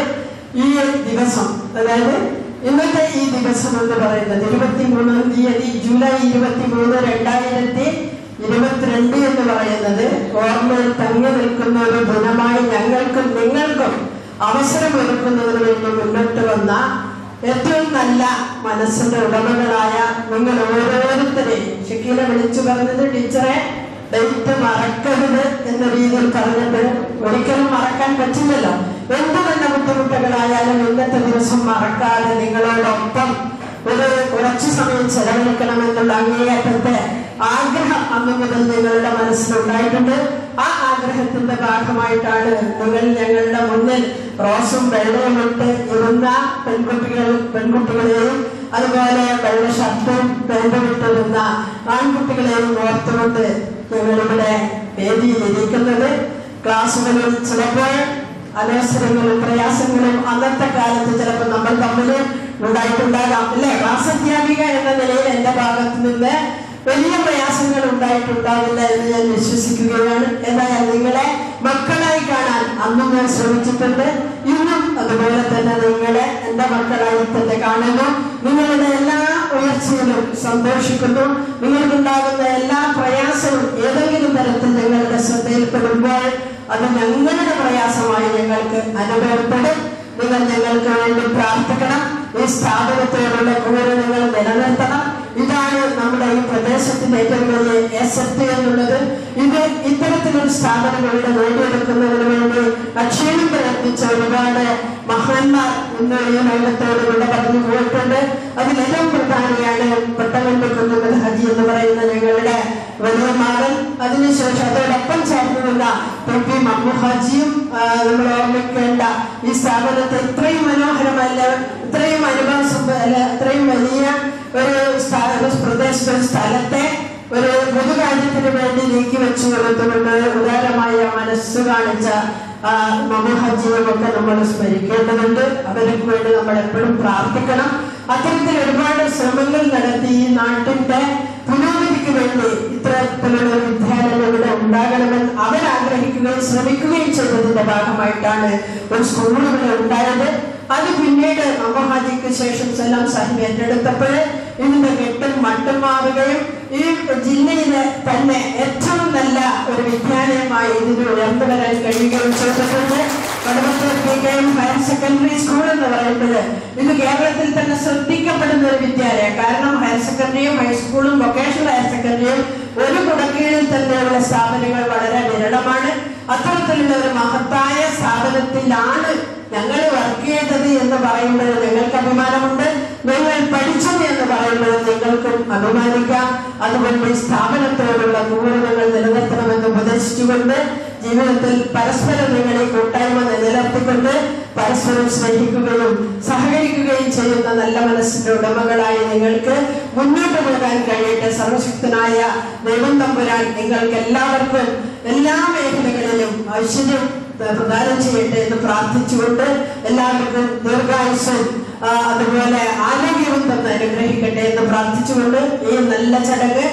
ഈ ദിവസം, അതായത് ഇന്നത്തെ ഈ ദിവസം എന്ന് പറയുന്നത് 23 തീയതി ജൂലൈ 23, 2022 എന്ന് പറയുന്നത് ഓർമ്മയിൽ തങ്ങി നിൽക്കുന്ന ഒരു ദിനമായി ഞങ്ങൾക്കും നിങ്ങൾക്കും അവസരമൊരുക്കുന്നതിന് വേണ്ടി മുന്നോട്ട് വന്ന ഏറ്റവും നല്ല മനസ്സിന്റെ ഉടമകളായ നിങ്ങൾ ഓരോരുത്തരെയും ഷക്കീല വിളിച്ചു പറഞ്ഞത് ടീച്ചറെ ഡേറ്റ് മറക്കരുത് എന്ന രീതിയിൽ പറഞ്ഞിട്ട് ഒരിക്കലും മറക്കാൻ പറ്റില്ലല്ലോ. എന്ത് തന്നെ ബുദ്ധിമുട്ടുകളായാലും ഇന്നത്തെ ദിവസം മറക്കാതെ നിങ്ങളോടൊപ്പം കുറച്ചു സമയം ചെലവഴിക്കണമെന്നുള്ള അങ്ങേയറ്റത്തെ ആഗ്രഹം അന്ന് മുതൽ നിങ്ങളുടെ മനസ്സിലുണ്ടായിട്ടുണ്ട്. ആ ആഗ്രഹത്തിന്റെ ഭാഗമായിട്ടാണ് നിങ്ങൾ ഞങ്ങളുടെ മുന്നിൽ റോസും വെള്ളയും ഇട്ട് ഇരുന്ന പെൺകുട്ടികളെയും അതുപോലെ വെള്ള ഷർട്ടും പാന്റും ഇട്ടിരുന്ന ആൺകുട്ടികളെയും ഓർത്തുകൊണ്ട് ഞങ്ങളിവിടെ വേദിയിൽ ഇരിക്കുന്നത്. ക്ലാസ്സുകളിൽ ചിലപ്പോൾ അനവസരങ്ങളും പ്രയാസങ്ങളും അന്നത്തെ കാലത്ത് ചിലപ്പോൾ നമ്മൾ തമ്മിൽ ഉണ്ടായിട്ടുണ്ടാകാം, അല്ലെ? ക്ലാസ് അധ്യാപിക എന്ന നിലയിൽ എന്റെ ഭാഗത്ത് നിന്ന് വലിയ പ്രയാസങ്ങൾ ഉണ്ടായിട്ടുണ്ടാവില്ല എന്ന് ഞാൻ വിശ്വസിക്കുകയാണ്. ഏതായാലും നിങ്ങളെ മക്കളായി കാണാൻ അന്നും ഞാൻ ശ്രമിച്ചിട്ടുണ്ട്. ഇന്നും അതുപോലെ തന്നെ നിങ്ങളെ എന്റെ മക്കളായി തന്നെ കാണുന്നു. നിങ്ങളുടെ എല്ലാ ഉയർച്ചയിലും സന്തോഷിക്കുന്നു. നിങ്ങൾക്കുണ്ടാകുന്ന എല്ലാ പ്രയാസവും ഏതെങ്കിലും തരത്തിൽ ഞങ്ങളുടെ ശ്രദ്ധയിൽപ്പെടുമ്പോൾ അത് ഞങ്ങളുടെ പ്രയാസമായി ഞങ്ങൾക്ക് അനുഭവപ്പെടും. നിങ്ങൾ ഞങ്ങൾക്ക് വേണ്ടി പ്രാർത്ഥിക്കണം. ഈ സ്ഥാപനത്തോടുള്ള കൂറ് നിങ്ങൾ നിലനിർത്തണം. ഇതാണ് നമ്മുടെ ഈ പ്രദേശത്തിന്റെ ഏറ്റവും വലിയ അസറ്റ് എന്നുള്ളത്. ഇത് ഇത്തരത്തിലൊരു സ്ഥാപനം ഇവിടെ നേടിയെടുക്കുന്നതിന് വേണ്ടി അക്ഷയം പ്രയത്നിച്ച ഒരുപാട് മഹാന്മാർ ഇന്ന് ഈ ലോകത്തോട് ഇവിടെ പറഞ്ഞു പോയിട്ടുണ്ട്. അതിലേറ്റവും പ്രധാനിയാണ് പെട്ടവന്റെ കുന്നുകൾ ഹജി എന്ന് പറയുന്ന ഞങ്ങളുടെ വലിയ മകൻ. അതിനുശേഷം അതോടൊപ്പം ചേർന്നുള്ള തൊപ്പി മമ്മു ഹാജിയും നമ്മൾ ഓർമ്മിക്കേണ്ട ഈ സ്ഥാപനത്തെ ഇത്രയും മനോഹരമല്ല, ഇത്രയും ഇത്രയും വലിയ ഒരു പ്രദേശത്തെ സ്ഥലത്തെ ഒരു പൊതുകാര്യത്തിന് വേണ്ടി നീക്കി വെച്ചു കൊടുത്തുകൊണ്ട് ഉദാരമായ മനസ്സ് കാണിച്ച മമ്മു ഹാജിയുമൊക്കെ നമ്മൾ സ്മരിക്കേണ്ടതുണ്ട്. അവർക്ക് വേണ്ടി നമ്മൾ എപ്പോഴും പ്രാർത്ഥിക്കണം. അത്തരത്തിൽ ഒരുപാട് ശ്രമങ്ങൾ നടത്തി ഈ നാട്ടിന്റെ പുരോഗതിക്ക് വേണ്ടി ഇത്തരത്തിലുള്ള വിദ്യാലയം ഇവിടെ ഉണ്ടാകണമെന്ന് അവരാഗ്രഹിക്കുകയും ശ്രമിക്കുകയും ചെയ്തതിന്റെ ഭാഗമായിട്ടാണ് ഒരു സ്കൂൾ ഇവിടെ ഉണ്ടായത്. അത് പിന്നീട് മമ്മഹാജിക്ക് ശേഷം സലാം സാഹിബ് ഏറ്റെടുത്തപ്പോൾ ഇതിന്റെ കെട്ടും മട്ടും മാറുകയും ഈ ജില്ലയിലെ തന്നെ ഏറ്റവും നല്ല ഒരു വിദ്യാലയമായി ഇതിന് ഉയർന്നു വരാൻ കഴിയുകയും ചെയ്തിട്ടുണ്ട്. Kadavathur PKM higher secondary school എന്ന് പറയുന്നത് ഇത് കേരളത്തിൽ തന്നെ ശ്രദ്ധിക്കപ്പെടുന്ന ഒരു വിദ്യാലയം. കാരണം ഹയർ സെക്കൻഡറിയും ഹൈസ്കൂളും വൊക്കേഷണൽ ഹയർ സെക്കൻഡറിയും ഒരു കുടക്കീഴിൽ തന്നെയുള്ള സ്ഥാപനങ്ങൾ വളരെ വിരളമാണ്. അത്തരത്തിലുള്ള ഒരു മഹത്തായ സ്ഥാപനത്തിലാണ് ഞങ്ങൾ വർക്ക് ചെയ്തത് എന്ന് പറയുമ്പോൾ ഞങ്ങൾക്ക് അഭിമാനമുണ്ട്. നിങ്ങൾ പഠിച്ചത് എന്ന് പറയുമ്പോൾ നിങ്ങൾക്കും അഭിമാനിക്കാം. അതുകൊണ്ട് ഈ സ്ഥാപനത്തോടുള്ള ഗൗരവങ്ങൾ നിലനിർത്തണമെന്ന് ഉപദേശിച്ചുകൊണ്ട് ജീവിതത്തിൽ പരസ്പരം നിങ്ങൾ ഈ കൂട്ടായ്മ നിലനിർത്തിക്കൊണ്ട് പരസ്പരം സ്നേഹിക്കുകയും സഹകരിക്കുകയും ചെയ്യുന്ന നല്ല മനസ്സിന്റെ ഉടമകളായി നിങ്ങൾക്ക് മുന്നോട്ട് പോകാൻ കഴിയട്ടെ. സർവശക്തനായ ദൈവം തമ്പുരാൻ നിങ്ങൾക്ക് എല്ലാവർക്കും എല്ലാ മേഖലകളിലും ഐശ്വര്യം പ്രദാനം ചെയ്യട്ടെ എന്ന് പ്രാർത്ഥിച്ചുകൊണ്ട് എല്ലാവർക്കും ദീർഘായുസ്സും അതുപോലെ ആരോഗ്യവും തന്ന് അനുഗ്രഹിക്കട്ടെ എന്ന് പ്രാർത്ഥിച്ചുകൊണ്ട് ഈ നല്ല ചടങ്ങ്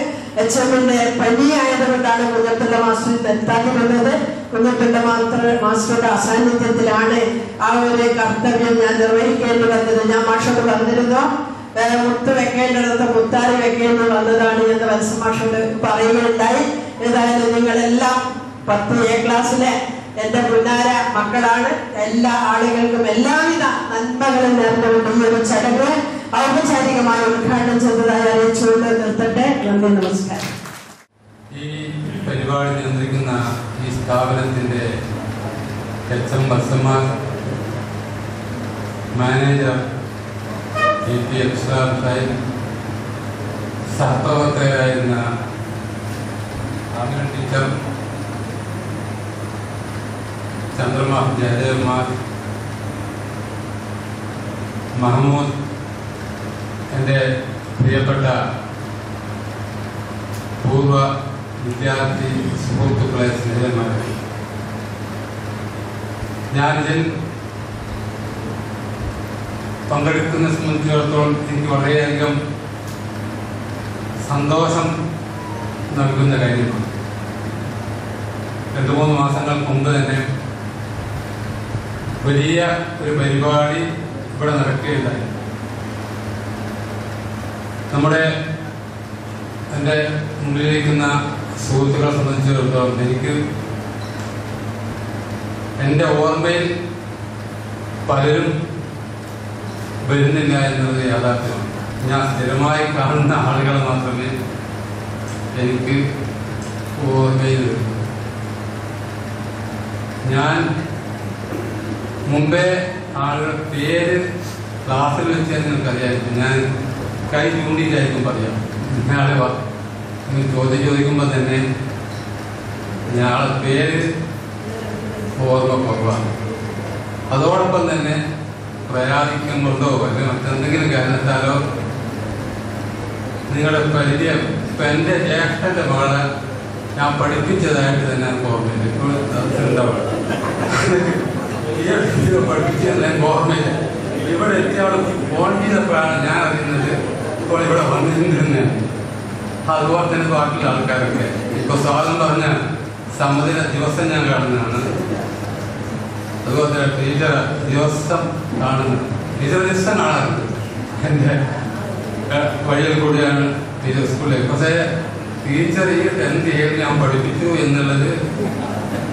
HMന്റെ പനിയായതുകൊണ്ടാണ് കുഞ്ഞത്തുള്ള മാസ്റ്റർ എത്താതിരുന്നത്. കുഞ്ഞത്തുള്ള മാസ്റ്ററുടെ അസാന്നിധ്യത്തിലാണ് ആ ഒരു കർത്തവ്യം ഞാൻ നിർവഹിക്കേണ്ടി വന്നത്. ഞാൻ മാഷോട് പറഞ്ഞിരുന്നു, മുത്ത് വെക്കേണ്ടിടത്ത് മുത്താരി വെക്കേണ്ടി വന്നതാണ് എന്ന് വത്സമാഷോട് പറയുകയുണ്ടായി. ഏതായാലും നിങ്ങളെല്ലാം 10A ക്ലാസ്സിലെ എന്റെ പുന്നാര മക്കളാണ്. എല്ലാ ആളുകൾക്കും എല്ലാവിധ നന്മകളും നേർന്നുകൊണ്ട് ഈ ഒരു ചടങ്ങ് ഔപചാരികമായി ഉദ്ഘാടനം ചെയ്തതായി അറിയിച്ചുകൊണ്ട് നിർത്തട്ടെ. നന്ദി, നമസ്കാരം. ഈ പരിപാടി നിയന്ത്രിക്കുന്ന ഈ സ്ഥാപനത്തിന്റെ HM ബസമാർ, മാനേജർ AP അബ്സാർ സാഹിബ്, സഹപ്രവർത്തകരായിരുന്ന ആമിന ടീച്ചർ, ചന്ദ്രമാ, ജയദേവമാർ, മഹമ്മൂദ്, എൻ്റെ പ്രിയപ്പെട്ട പൂർവ വിദ്യാർത്ഥി സുഹൃത്തുക്കളെ, സ്നേഹിതന്മാരെ, ഞാനിതിൽ പങ്കെടുക്കുന്ന സംബന്ധിച്ചിടത്തോളം എനിക്ക് വളരെയധികം സന്തോഷം നൽകുന്ന കാര്യമാണ്. 2-3 മാസങ്ങൾക്ക് മുമ്പ് തന്നെ വലിയ ഒരു പരിപാടി ഇവിടെ നടക്കുകയുണ്ടായി. എൻ്റെ മുന്നിലിരിക്കുന്ന സുഹൃത്തുക്കളെ സംബന്ധിച്ചിടത്തോളം എനിക്ക് എൻ്റെ ഓർമ്മയിൽ പലരും വരുന്നില്ല എന്നത് യാഥാർത്ഥ്യമാണ്. ഞാൻ സ്ഥിരമായി കാണുന്ന ആളുകളെ മാത്രമേ എനിക്ക് ഓർമ്മയിൽ വരൂ. ഞാൻ മുമ്പേ ആളുകളുടെ പേര് ക്ലാസ്സിൽ വെച്ചാൽ നിങ്ങൾക്കറിയായിരിക്കും. ഞാൻ കൈ ചൂണ്ടിയിട്ടായിരിക്കും പറയാം. ഇന്നയാളെ ചോദിക്കുമ്പോൾ തന്നെ ഞാളെ പേര് ഓർമ്മ കുറവാണ്. അതോടൊപ്പം തന്നെ പ്രയാദിക്കം കൊണ്ടോ അല്ലെങ്കിൽ മറ്റെന്തെങ്കിലും കാരണത്താലോ നിങ്ങളുടെ പരിചയം ഇപ്പം എൻ്റെ ജ്യേഷ്ഠൻ്റെ മകളെ ഞാൻ പഠിപ്പിച്ചതായിട്ട് തന്നെ എനിക്ക് ഓർമ്മയില്ല. ഇപ്പോൾ പഠിപ്പിച്ചതല്ല എനിക്ക് ഓർമ്മയില്ല. ഇവിടെ എത്തി അവിടെ ഫോൺ ചെയ്തപ്പോഴാണ് ഞാൻ അറിയുന്നത് ഇപ്പോൾ ഇവിടെ വന്നിരുന്നതാണ്. അതുപോലെ തന്നെ ബാക്കിയുള്ള ആൾക്കാരൊക്കെ ഇപ്പോൾ സ്വാഗതം പറഞ്ഞ സമ്മതിന ദിവസം ഞാൻ കാണുന്നതാണ്. അതുപോലെ തന്നെ ടീച്ചർ ദിവസം കാണുന്നത്, ടീച്ചർ ദിവസം കാണാറുണ്ട്. എൻ്റെ വഴിയിൽ കൂടിയാണ് ടീച്ചർ സ്കൂളിൽ. പക്ഷേ ടീച്ചർ ഈ 10th ഏഴിൽ ഞാൻ പഠിപ്പിച്ചു എന്നുള്ളത്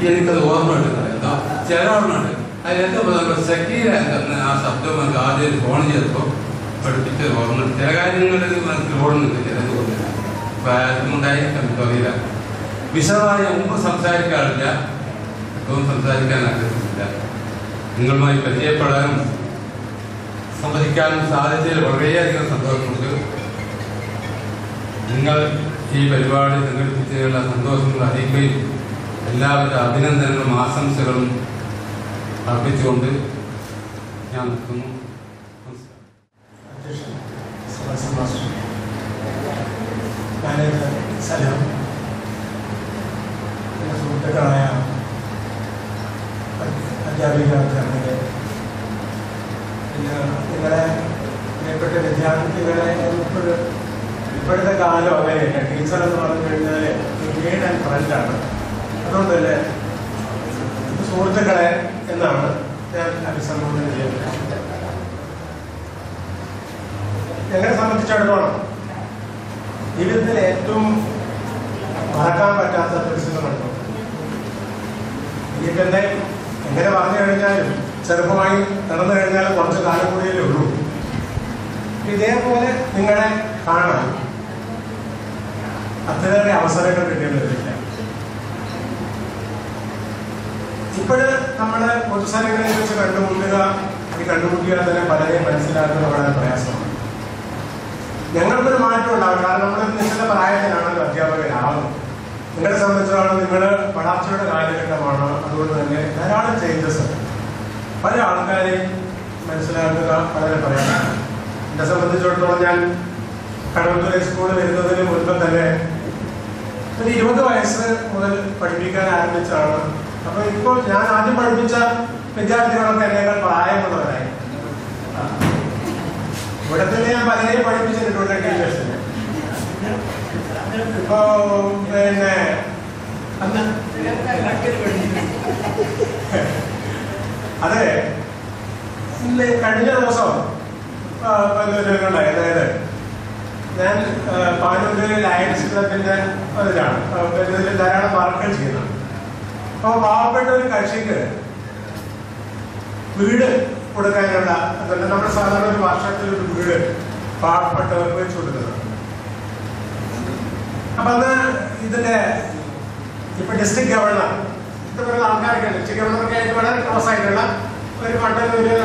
എനിക്കത് ഓർമ്മ കിട്ടുന്നില്ല. ചില ഓർമ്മയുണ്ട്. അതിലെന്തോ സക്കീര ആ ശബ്ദം നമുക്ക് ആദ്യം ഫോൺ ചെയ്തപ്പോൾ പഠിപ്പിച്ചത് ഓർമ്മ. ചില കാര്യങ്ങളിൽ മനസ്സിൽ ഓടുന്നുണ്ട്, ചിലത് ഓർമ്മയില്ല. അപ്പോൾ അതുകൊണ്ടായിരിക്കും എനിക്കറിയില്ല. വിശദമായി മുമ്പ് സംസാരിക്കാറില്ല, ഇപ്പം സംസാരിക്കാൻ ആഗ്രഹിച്ചില്ല. നിങ്ങളുമായി പരിചയപ്പെടാനും സംവദിക്കാനും സാധിച്ചതിൽ വളരെയധികം സന്തോഷമുണ്ട്. നിങ്ങൾ ഈ പരിപാടി സംഘടിപ്പിച്ചതിലുള്ള സന്തോഷങ്ങൾ അറിയിക്കുകയും എല്ലാവരുടെ അഭിനന്ദനങ്ങളും ആശംസകളും അർപ്പിച്ചുകൊണ്ട് ഞാൻ നിർത്തുന്നു. സുഹൃത്തുക്കളായ അധ്യാപിക അധ്യാപകരെ, നിങ്ങളെ പ്രിയപ്പെട്ട വിദ്യാർത്ഥികളെ ഇപ്പോൾ ഇപ്പോഴത്തെ കാലം അങ്ങനെയല്ല. ടീച്ചർ എന്ന് പറഞ്ഞു കഴിഞ്ഞാൽ ഗൈഡ് ആൻഡ് ഫ്രണ്ടാണ്. അതുകൊണ്ട് തന്നെ സുഹൃത്തുക്കളെ എന്നാണ് ഞാൻ അഭിസംബോധന ചെയ്യുന്നത്. എന്നെ സംബന്ധിച്ചിടത്തോളം ജീവിതത്തിൽ ഏറ്റവും മറക്കാൻ പറ്റാത്ത ദിവസങ്ങളുണ്ട്. ഇനിയിപ്പോൾ എങ്ങനെ പറഞ്ഞു കഴിഞ്ഞാലും ചെറുപ്പമായി നടന്നു കഴിഞ്ഞാലും കുറച്ച് കാലം കൂടിയേ ഉള്ളൂ. ഇതേപോലെ നിങ്ങളെ കാണാൻ അത്രയേറെ അവസരങ്ങൾ കിട്ടിയിട്ടില്ല. ഇപ്പോഴ് നമ്മൾ പൊതുസ്ഥലങ്ങളിൽ വെച്ച് കണ്ടുമുട്ടിയാൽ തന്നെ പലരെയും മനസ്സിലാക്കുന്ന വളരെ പ്രയാസമാണ്. ഞങ്ങൾക്കൊരു മാറ്റം ഉണ്ടാകും. കാരണം നമ്മളൊരു നിശ്ചിത പ്രായത്തിലാണല്ലോ അധ്യാപകരാകുന്നത്. നിങ്ങളെ സംബന്ധിച്ചിടത്തോളം നിങ്ങൾ വളർച്ചയുടെ കാലഘട്ടമാണ്. അതുകൊണ്ട് തന്നെ ധാരാളം ചേഞ്ചസ് പല ആൾക്കാരെയും മനസ്സിലാക്കുക വളരെ പ്രയാസമാണ്. എന്നെ സംബന്ധിച്ചിടത്തോളം ഞാൻ കടവത്തൂർ സ്കൂളിൽ വരുന്നതിന് മുൻപ് തന്നെ ഒരു 20 വയസ്സ് മുതൽ പഠിപ്പിക്കാൻ ആരംഭിച്ചാണ്. അപ്പോൾ ഇപ്പോൾ ഞാൻ ആദ്യം പഠിപ്പിച്ച വിദ്യാർത്ഥികളൊക്കെ എന്നേക്കാൾ പ്രായമുള്ളവരായി. ഇവിടെ തന്നെ ഞാൻ പലരെയും പഠിപ്പിച്ചിട്ടുണ്ട് ടീച്ചേഴ്സിന്. ഇപ്പോ പിന്നെ അതെ, കഴിഞ്ഞ ദിവസം ഉണ്ടായി. അതായത് ഞാൻ പാനൂര് ലയൺസ് ക്ലബിന്റെ ഇതിലാണ് ഇതിൽ ധാരാളം വർക്കുകൾ ചെയ്യുന്നത്. അപ്പോൾ പാവപ്പെട്ട ഒരു കക്ഷിക്ക് വീട് കൊടുക്കാനുള്ള നമ്മുടെ സാധാരണ ഒരു വർഷത്തിലൊരു വീട് പാവപ്പെട്ടവർക്ക് വെച്ച് കൊടുക്കുന്നത്. അപ്പൊ അന്ന് ഇതിന്റെ ഇപ്പൊ ഡിസ്ട്രിക്ട് ഗവർണർ ഇതുപോലുള്ള ആൾക്കാരൊക്കെ ഡിസ്ട്രിക്ട് ഗവർണറൊക്കെ ആയിട്ട് വളരെ ക്ലോസ് ആയിട്ടുള്ള ഒരു മട്ടന്നൂര്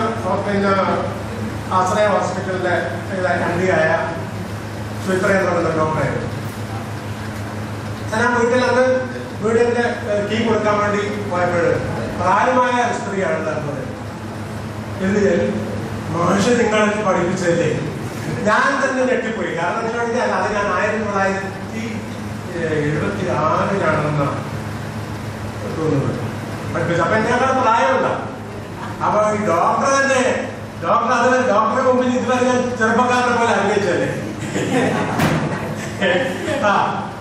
പിന്നെ ആശ്രയ ഹോസ്പിറ്റലിന്റെ കണ്ടിയായ സുചിത്രേന്ദ്രൻ എന്ന ഡോക്ടറായിരുന്നു. ഞാൻ ആ വീട്ടിൽ അന്ന് വീടിന്റെ കീ കൊടുക്കാൻ വേണ്ടി പോയപ്പോൾ പ്രായമായ സ്ത്രീയാണ് തന്നത്. മാഷ് നിങ്ങൾക്ക് പഠിപ്പിച്ചതല്ലേ? ഞാൻ തന്നെ ഞെട്ടിപ്പോയി. കാരണം എന്താ കഴിഞ്ഞാൽ അത് ഞാൻ 1976 തോന്നുന്നത് പഠിപ്പിച്ചു. അപ്പൊ എന്നേക്കാൾ പ്രായമുണ്ട. അപ്പൊ ഈ ഡോക്ടർ തന്നെ ഡോക്ടറെ മുമ്പിൽ ഇതുവരെ ഞാൻ ചെറുപ്പക്കാരനെ പോലെ അഭിനയിച്ചല്ലേ.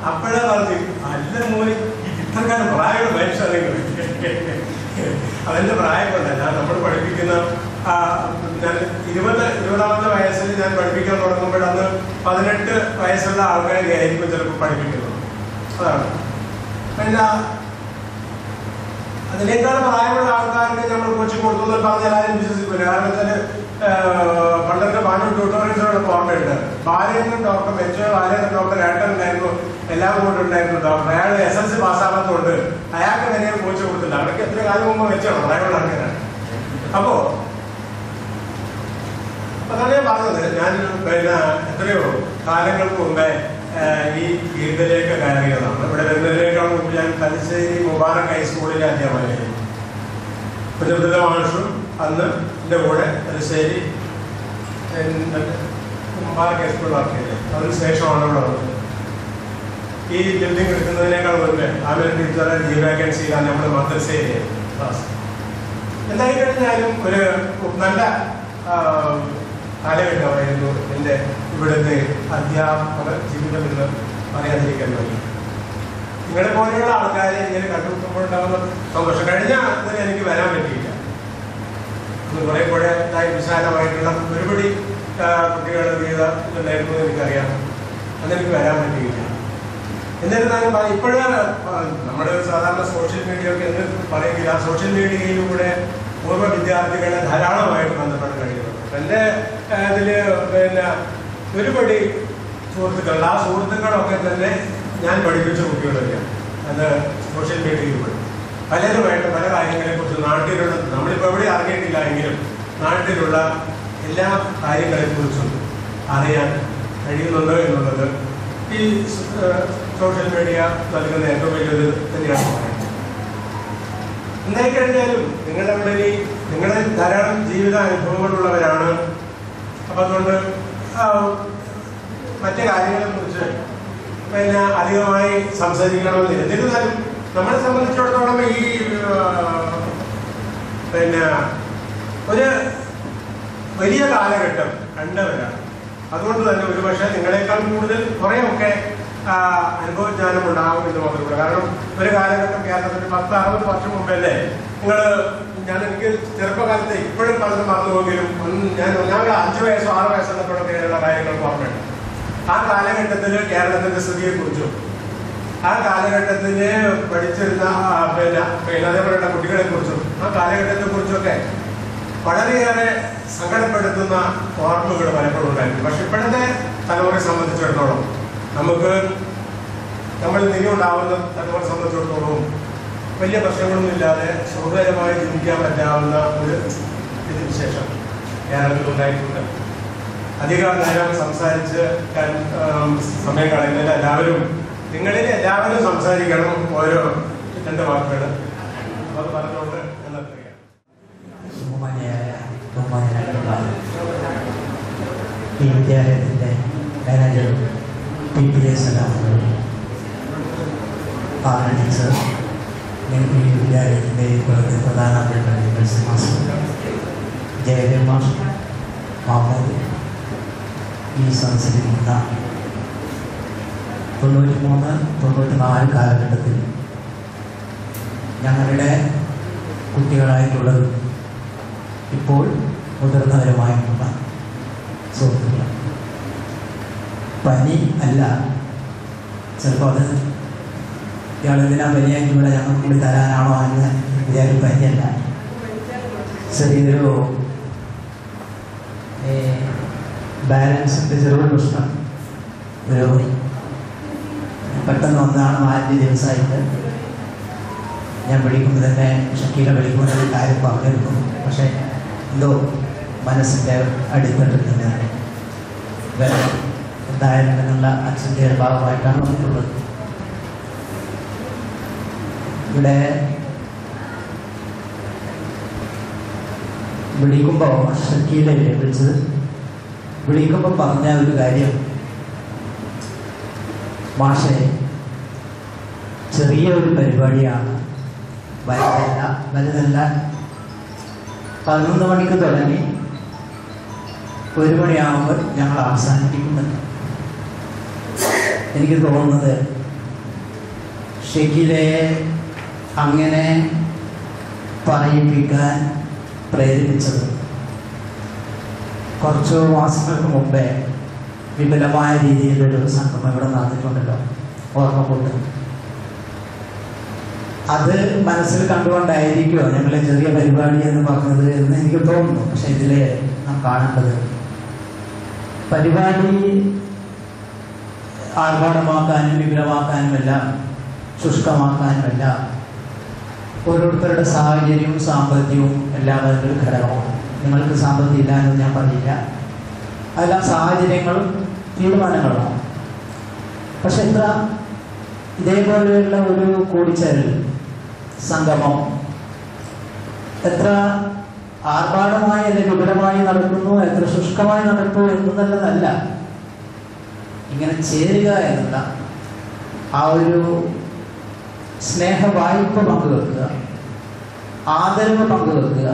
അപ്പോഴാ പറഞ്ഞു, അല്ല മോന് ഇത്രക്കാലം പ്രായമുള്ള മനുഷ്യരെങ്കിൽ അതെന്റെ പ്രായം കൊണ്ടല്ല. നമ്മൾ പഠിപ്പിക്കുന്ന ഞാൻ 20ാമത്തെ വയസ്സിൽ ഞാൻ പഠിപ്പിക്കാൻ തുടങ്ങുമ്പോൾ അന്ന് 18 വയസ്സുള്ള ആൾക്കാരെ ആയിരിക്കും ചിലപ്പോൾ പഠിപ്പിക്കുന്നത്. അതാണ്. പിന്നെ അതിനേക്കാൾ പ്രായമുള്ള ആൾക്കാർക്ക് നമ്മൾ കോച്ചിങ് കൊടുത്തു എന്ന് പറഞ്ഞാൽ ആരും വിശ്വസിക്കില്ല. കാരണം വെച്ചാൽ പണ്ടത്തെ പാനൂർ ട്യൂട്ടോറിയൽസിനോട് ഓർമ്മയുണ്ട്. ബാലേന്ദ്രൻ ഡോക്ടർ ബാലേന്ദ്രൻ ഡോക്ടർ ഏട്ടനുണ്ടായിരുന്നു, എല്ലാവരും കൂടെ ഉണ്ടായിരുന്നു ഡോക്ടർ. അയാൾ SLC പാസ്സാകാത്തതുകൊണ്ട് അയാൾക്ക് വരെ കോച്ച് കൊടുത്തില്ല. അവർക്ക് എത്ര കാലം മുമ്പ് വെച്ചാണ് പ്രായമുള്ള ആൾക്കാരാണ്. അപ്പോ അതല്ലേ പറഞ്ഞത്, ഞാൻ പിന്നെ എത്രയോ കാലങ്ങൾക്ക് മുമ്പേ ഈ ഫീൽഡിലേക്ക് കയറിയതാണ്. ഇവിടെ വരുന്നതിനേക്കാൾ മുമ്പ് ഞാൻ തലശ്ശേരി മുബാറക് ഹൈസ്കൂളിലെ അധ്യാപകനായിരുന്നു. കുഞ്ഞബ്ദുള്ള മാഷും അന്ന് എൻ്റെ കൂടെ തലശ്ശേരി മുബാറക് ഹൈസ്കൂളിൽ വർക്ക് ചെയ്തത്. അതിനുശേഷമാണ് ഇവിടെ വന്നത്. ഈ ബിൽഡിംഗ് എടുക്കുന്നതിനേക്കാൾ മുമ്പേ ആമിന ടീച്ചറെ ഈ വേക്കൻസിയിലാണ് നമ്മുടെ മദ്രസയിലെ ക്ലാസ്. എന്തായി കഴിഞ്ഞാലും ഒരു നല്ല കാലഘട്ടമായിരുന്നു എൻ്റെ ഇവിടുത്തെ അധ്യാപക ജീവിതം എന്ന് പറയാതിരിക്കാൻ വേണ്ടി. നിങ്ങളെ പോലെയുള്ള ആൾക്കാരെ ഇങ്ങനെ കണ്ടുമുട്ടുമ്പോഴുണ്ടാകുന്ന സന്തോഷം. കഴിഞ്ഞ അതിന് എനിക്ക് വരാൻ പറ്റിയില്ല. കുറെ കൂടെ വിശാലമായിട്ടുള്ള ഒരുപടി കുട്ടികളുടെ ഉണ്ടായിരുന്നു എനിക്കറിയാം. അതെനിക്ക് വരാൻ പറ്റിയില്ല. എന്നിരുന്നാലും ഇപ്പോഴേ നമ്മുടെ സാധാരണ സോഷ്യൽ മീഡിയ ഒക്കെ എന്ന് പറയുന്നില്ല. സോഷ്യൽ മീഡിയയിലൂടെ പൂർവ്വ വിദ്യാർത്ഥികളെ ധാരാളമായിട്ട് ബന്ധപ്പെടാൻ കഴിയുന്നു. എൻ്റെ ഇതില് പിന്നെ ഒരുപടി സുഹൃത്തുക്കളുണ്ട്. ആ സുഹൃത്തുക്കളൊക്കെ തന്നെ ഞാൻ പഠിപ്പിച്ച കുട്ടികളൊക്കെയാണ്. അത് സോഷ്യൽ മീഡിയയിലൂടെ പലരുമായിട്ട് പല കാര്യങ്ങളെക്കുറിച്ച് നാട്ടിലുള്ള നമ്മളിപ്പോൾ എവിടെ അറിഞ്ഞിട്ടില്ല എങ്കിലും നാട്ടിലുള്ള എല്ലാ കാര്യങ്ങളെക്കുറിച്ചും അറിയാൻ കഴിയുന്നുണ്ട് എന്നുള്ളത് ഈ സോഷ്യൽ മീഡിയ നൽകുന്ന ഏറ്റവും വലിയൊരു തന്നെയാണ് പറയുന്നത്. എന്തായിക്കഴിഞ്ഞാലും നിങ്ങളെ ധാരാളം ജീവിത അനുഭവങ്ങളുള്ളവരാണ്. അപ്പം അതുകൊണ്ട് മറ്റു കാര്യങ്ങളെ കുറിച്ച് പിന്നെ അധികമായി സംസാരിക്കണമെന്നില്ല. എന്നിരുന്നാലും നമ്മളെ സംബന്ധിച്ചിടത്തോളം ഈ പിന്നെ ഒരു വലിയ കാലഘട്ടം കണ്ടവരാണ്. അതുകൊണ്ട് തന്നെ ഒരുപക്ഷെ നിങ്ങളെക്കാൾ കൂടുതൽ കുറേയൊക്കെ അനുഭവജ്ഞാനം ഉണ്ടാകും എന്ന് മാത്രമല്ല. കാരണം ഒരു കാലഘട്ടം കേരളത്തിൽ 10-60 വർഷം മുമ്പല്ലേ എനിക്ക് ചെറുപ്പകാലത്ത് ഇപ്പോഴും പലതും മറന്നുപോയെങ്കിലും ഞാൻ 5 വയസ്സോ 6 വയസ്സുള്ളപ്പോഴൊക്കെയുള്ള കാര്യങ്ങൾക്ക് ഓർമ്മയുണ്ട്. ആ കാലഘട്ടത്തിൽ കേരളത്തിന്റെ സ്ഥിതിയെക്കുറിച്ചും ആ കാലഘട്ടത്തിന് പഠിച്ചിരുന്ന അതേപോലെയുള്ള കുട്ടികളെ കുറിച്ചും ആ കാലഘട്ടത്തെ കുറിച്ചൊക്കെ വളരെയേറെ സങ്കടപ്പെടുത്തുന്ന ഓർമ്മകൾ പലപ്പോഴും ഉണ്ടായിരുന്നു. പക്ഷെ ഇപ്പോഴത്തെ തലമുറയെ സംബന്ധിച്ചിടത്തോളം നമ്മളിൽ നിന്നുണ്ടാവുന്ന തലമുറയെ സംബന്ധിച്ചിടത്തോളം വലിയ പ്രശ്നങ്ങളൊന്നും ഇല്ലാതെ സുഖകരമായി ജീവിക്കാൻ പറ്റാവുന്ന ഒരു സ്ഥിതിവിശേഷം കേരളത്തിൽ ഉണ്ടായിട്ടുണ്ട്. അധികം നേരം സംസാരിച്ച് സമയം കളയുന്നില്ല. നിങ്ങളിൽ എല്ലാവരും സംസാരിക്കണം. ഓരോ 2 വാക്കുകൾ അത് പറഞ്ഞുകൊണ്ട് എന്നറിയാം. ഈ വിദ്യാലയത്തിൻ്റെ മാനേജർ PPA സലാമുകൾ, ടീച്ചർ, ഈ വിദ്യാലയത്തിൻ്റെ ഇപ്പോഴത്തെ പ്രധാന അധ്യാപകർ ജയദേവ് മാസ്റ്റർ, മാമൂദ്, ഈ സംസാരിക്കുന്ന 93-94 കാലഘട്ടത്തിൽ ഞങ്ങളുടെ കുട്ടികളായിട്ടുള്ളത് ഇപ്പോൾ മുതിർന്നവരുമായിട്ടുള്ള സുഹൃത്തുക്കൾ. പനി അല്ല, ചിലപ്പോൾ അത് ഇയാളെന്തിനാ പനിയായിട്ട് ഇവിടെ ഞങ്ങൾക്ക് കൂടി തരാനാണോ എന്ന് വിചാരിക്കും. പനിയല്ല, ചെറിയൊരു ബാലൻസിൻ്റെ ചെറിയ പ്രശ്നം. ഒരു പെട്ടെന്ന് വന്നതാണ് 4 ദിവസമായിട്ട്. ഞാൻ വിളിക്കുമ്പോൾ തന്നെ ഷക്കീല വിളിക്കുമ്പോൾ കാര്യം പറഞ്ഞിരുന്നു. പക്ഷേ എന്തോ മനസ്സിൻ്റെ അടിത്തട്ടിൽ തന്നെ എന്തായാലും എന്നുള്ള അച്ഛൻ്റെ ഭാഗമായിട്ടാണ് വന്നിട്ടുള്ളത്. ഇവിടെ വിളിക്കുമ്പോൾ ഷക്കീലല്ലേ വിളിച്ചത്, വിളിക്കുമ്പോൾ പറഞ്ഞ ഒരു കാര്യം, മാഷെ ചെറിയ ഒരു പരിപാടിയാണ്, വലുതല്ല. 11 മണിക്ക് തുടങ്ങി 1 മണിയാകുമ്പോൾ ഞങ്ങൾ അവസാനിപ്പിക്കുന്നുണ്ട്. എനിക്ക് തോന്നുന്നത് ഷക്കീലയെ അങ്ങനെ പറയിപ്പിക്കാൻ പ്രേരിപ്പിച്ചത് കുറച്ച് മാസങ്ങൾക്ക് മുമ്പേ വിപുലമായ രീതിയിലൊരു സംഗമം ഇവിടെ നടന്നിട്ടുണ്ടല്ലോ, ഓർമ്മ കൊണ്ട്. അത് മനസ്സിൽ കണ്ടുകൊണ്ടായിരിക്കുമോ ഞങ്ങൾ ചെറിയ പരിപാടി എന്ന് പറഞ്ഞത് എന്ന് എനിക്ക് തോന്നുന്നു. പക്ഷെ ഇതിൽ നാം കാണേണ്ടത് പരിപാടി ആർഭാടമാക്കാനും വിപുലമാക്കാനുമെല്ലാം ശുഷ്കമാക്കാനുമെല്ലാം ഓരോരുത്തരുടെ സാഹചര്യവും സാമ്പത്തികവും എല്ലാം അതിൻ്റെ ഘടകമാണ്. നിങ്ങൾക്ക് സാമ്പത്തികം ഇല്ലാന്ന് ഞാൻ പറയില്ല, അതെല്ലാം സാഹചര്യങ്ങളും തീരുമാനങ്ങളുമാണ്. പക്ഷെ എത്ര ഇതേപോലെയുള്ള ഒരു കൂടിച്ചേരൽ സംഗമം എത്ര ആർഭാടമായി അല്ലെങ്കിൽ വിപുലമായി നടക്കുന്നു, എത്ര ശുഷ്കമായി നടക്കുന്നു എന്നുള്ളതല്ല, ഇങ്ങനെ ചേരുക എന്നുള്ള ആ ഒരു സ്നേഹവായ്പ പങ്കുവെക്കുക, ആദരവ് പങ്കുവെക്കുക,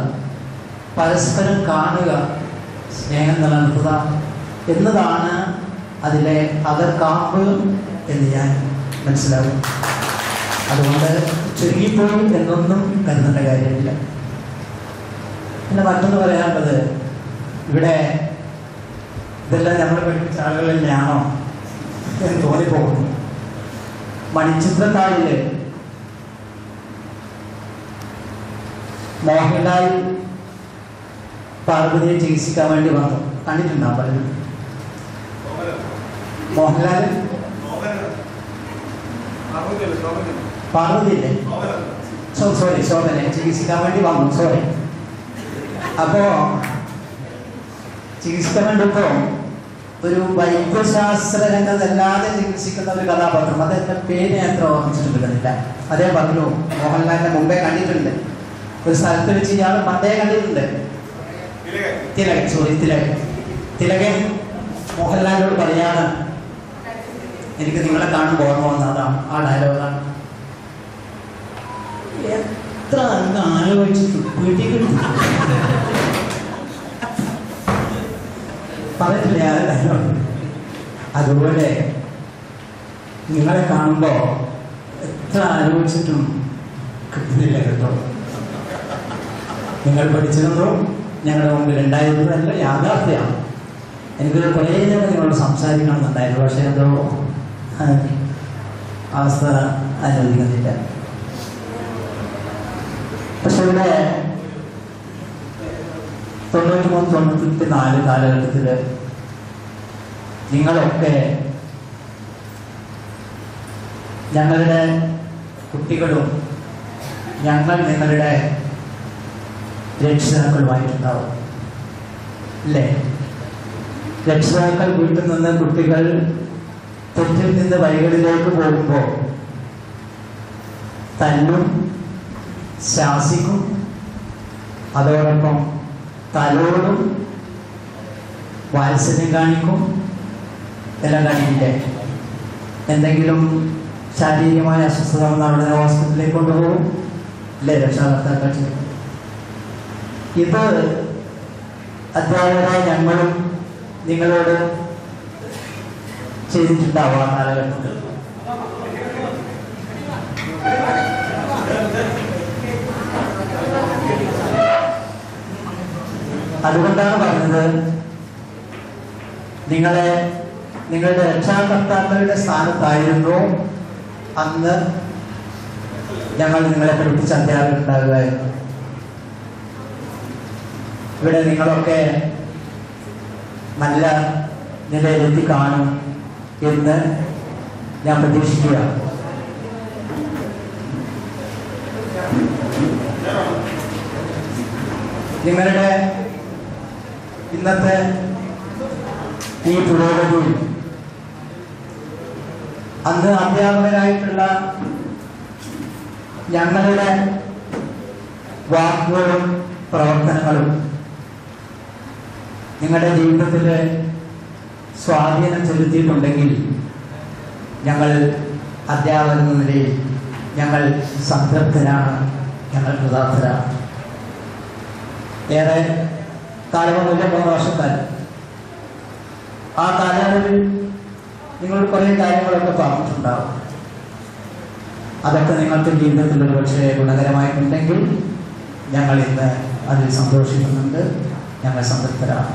പരസ്പരം കാണുക, സ്നേഹം നിലനിർത്തുക എന്നതാണ് അതിലെ അകർക്കാമ്പ് എന്ന് ഞാൻ മനസ്സിലാവും. അതുകൊണ്ട് ചുരുങ്ങിപ്പോയി എന്നൊന്നും കരുതേണ്ട കാര്യമില്ല. പിന്നെ മറ്റൊന്ന് പറയാനുള്ളത്, ഇവിടെ ഇതെല്ലാം നമ്മൾ പഠിപ്പിച്ച ആളുകൾ തന്നെയാണോ എന്ന് തോന്നിപ്പോകുന്നു. മണിച്ചിത്രത്താഴില് മോഹൻലാൽ പാർവതിയെ ചികിത്സിക്കാൻ വേണ്ടി വന്നു, കണ്ടിട്ടുണ്ടാവും പലരും. മോഹൻലാൽ പാർവതിയില്ലേ, സോറി ശോഭനെ ചികിത്സിക്കാൻ വേണ്ടി വന്നു, സോറി. അപ്പോ ചികിത്സിക്കാൻ വേണ്ടിയപ്പോ ഒരു വൈദ്യശാസ്ത്ര രംഗത്തല്ലാതെ ചികിത്സിക്കുന്ന ഒരു കഥാപാത്രം, അതെന്റെ പേര് ഞാൻ എത്ര ഓർമ്മിച്ചിട്ടില്ല. അതേ പറഞ്ഞു, മോഹൻലാലിനെ മുമ്പേ കണ്ടിട്ടുണ്ട്, ഒരു സ്ഥലത്ത് വെച്ച് ഇയാൾ പണ്ടേ കണ്ടിട്ടുണ്ട്. തിലകൻ മോഹൻലാലിനോട് പറയാണ്, എനിക്ക് നിങ്ങളെ കാണുമ്പോൾ ഓർമ്മ വന്നതാണ്, ആ ഡയലോഗാണ്. എത്ര അങ്ങ് ആലോചിച്ചിട്ട് വീട്ടിൽ കിട്ടും. പറഞ്ഞിട്ടില്ല. അതുപോലെ നിങ്ങളെ കാണുമ്പോൾ എത്ര ആലോചിച്ചിട്ടും കിട്ടുന്നില്ല കേട്ടോ. നിങ്ങൾ പഠിച്ചിരുന്നോ ഞങ്ങളുടെ മുമ്പിൽ ഉണ്ടായിരുന്നതല്ല, യാഥാർത്ഥ്യമാണ്. എനിക്കൊരു കുറേ നേരം നിങ്ങളോട് സംസാരിക്കണമെന്നുണ്ടായിരുന്നു, പക്ഷേ എന്തോ അവസ്ഥ അനുവദിക്കുന്നില്ല. പക്ഷെ ഇവിടെ 93-94 കാലഘട്ടത്തിൽ നിങ്ങളൊക്കെ ഞങ്ങളുടെ കുട്ടികളും ഞങ്ങൾ നിങ്ങളുടെ രക്ഷിതാക്കളുമായിട്ടുണ്ടാവും അല്ലേ? രക്ഷിതാക്കൾ വീട്ടിൽ നിന്ന് കുട്ടികൾ തെറ്റിൽ നിന്ന് വഴികളിലേക്ക് പോകുമ്പോൾ തല്ലും, ശാസിക്കും, അതോടൊപ്പം തലോടും, വാത്സല്യം കാണിക്കും, എല്ലാം കാണിക്കില്ലേ? എന്തെങ്കിലും ശാരീരികമായ അസ്വസ്ഥത വന്നാൽ അവിടെ ഹോസ്പിറ്റലിലേക്ക് കൊണ്ടുപോകും അല്ലേ രക്ഷാകർത്താക്കൾ? ഇത് അധ്യാപകരായ ഞങ്ങളും നിങ്ങളോട് ചെയ്തിട്ടുണ്ടാവും ആ കാലഘട്ടത്തിൽ. അതുകൊണ്ടാണ് പറഞ്ഞത്, നിങ്ങളുടെ രക്ഷാകർത്താക്കളുടെ സ്ഥാനത്തായിരുന്നു അന്ന് ഞങ്ങൾ നിങ്ങളെ പഠിപ്പിച്ച അധ്യാപകരുണ്ടാകുകയായിരുന്നു. ഇവിടെ നിങ്ങളൊക്കെ നല്ല നിലയിലെത്തി കാണും എന്ന് ഞാൻ പ്രതീക്ഷിക്കുക. നിങ്ങളുടെ ഇന്നത്തെ ഈ പുരോഗതി അന്ന് അധ്യാപകരായിട്ടുള്ള ഞങ്ങളുടെ വാക്കുകളും പ്രവർത്തനങ്ങളും നിങ്ങളുടെ ജീവിതത്തിൽ സ്വാധീനം ചെലുത്തിയിട്ടുണ്ടെങ്കിൽ ഞങ്ങൾ അധ്യാപകരെന്ന നിലയിൽ ഞങ്ങൾ സംതൃപ്തരാണ്, ഞങ്ങൾ കൃതാർത്ഥരാണ്. ഏറെ കാലമൊന്നുമില്ല, 3 വർഷക്കാലം. ആ കാലയളവിൽ നിങ്ങൾ കുറേ കാര്യങ്ങളൊക്കെ പറഞ്ഞിട്ടുണ്ടാവും. അതൊക്കെ നിങ്ങൾക്ക് ജീവിതത്തിൽ ഒരു പക്ഷേ ഗുണകരമായിട്ടുണ്ടെങ്കിൽ ഞങ്ങൾ ഇന്ന് അതിൽ സന്തോഷിക്കുന്നുണ്ട്, ഞങ്ങൾ സംതൃപ്തരാണ്.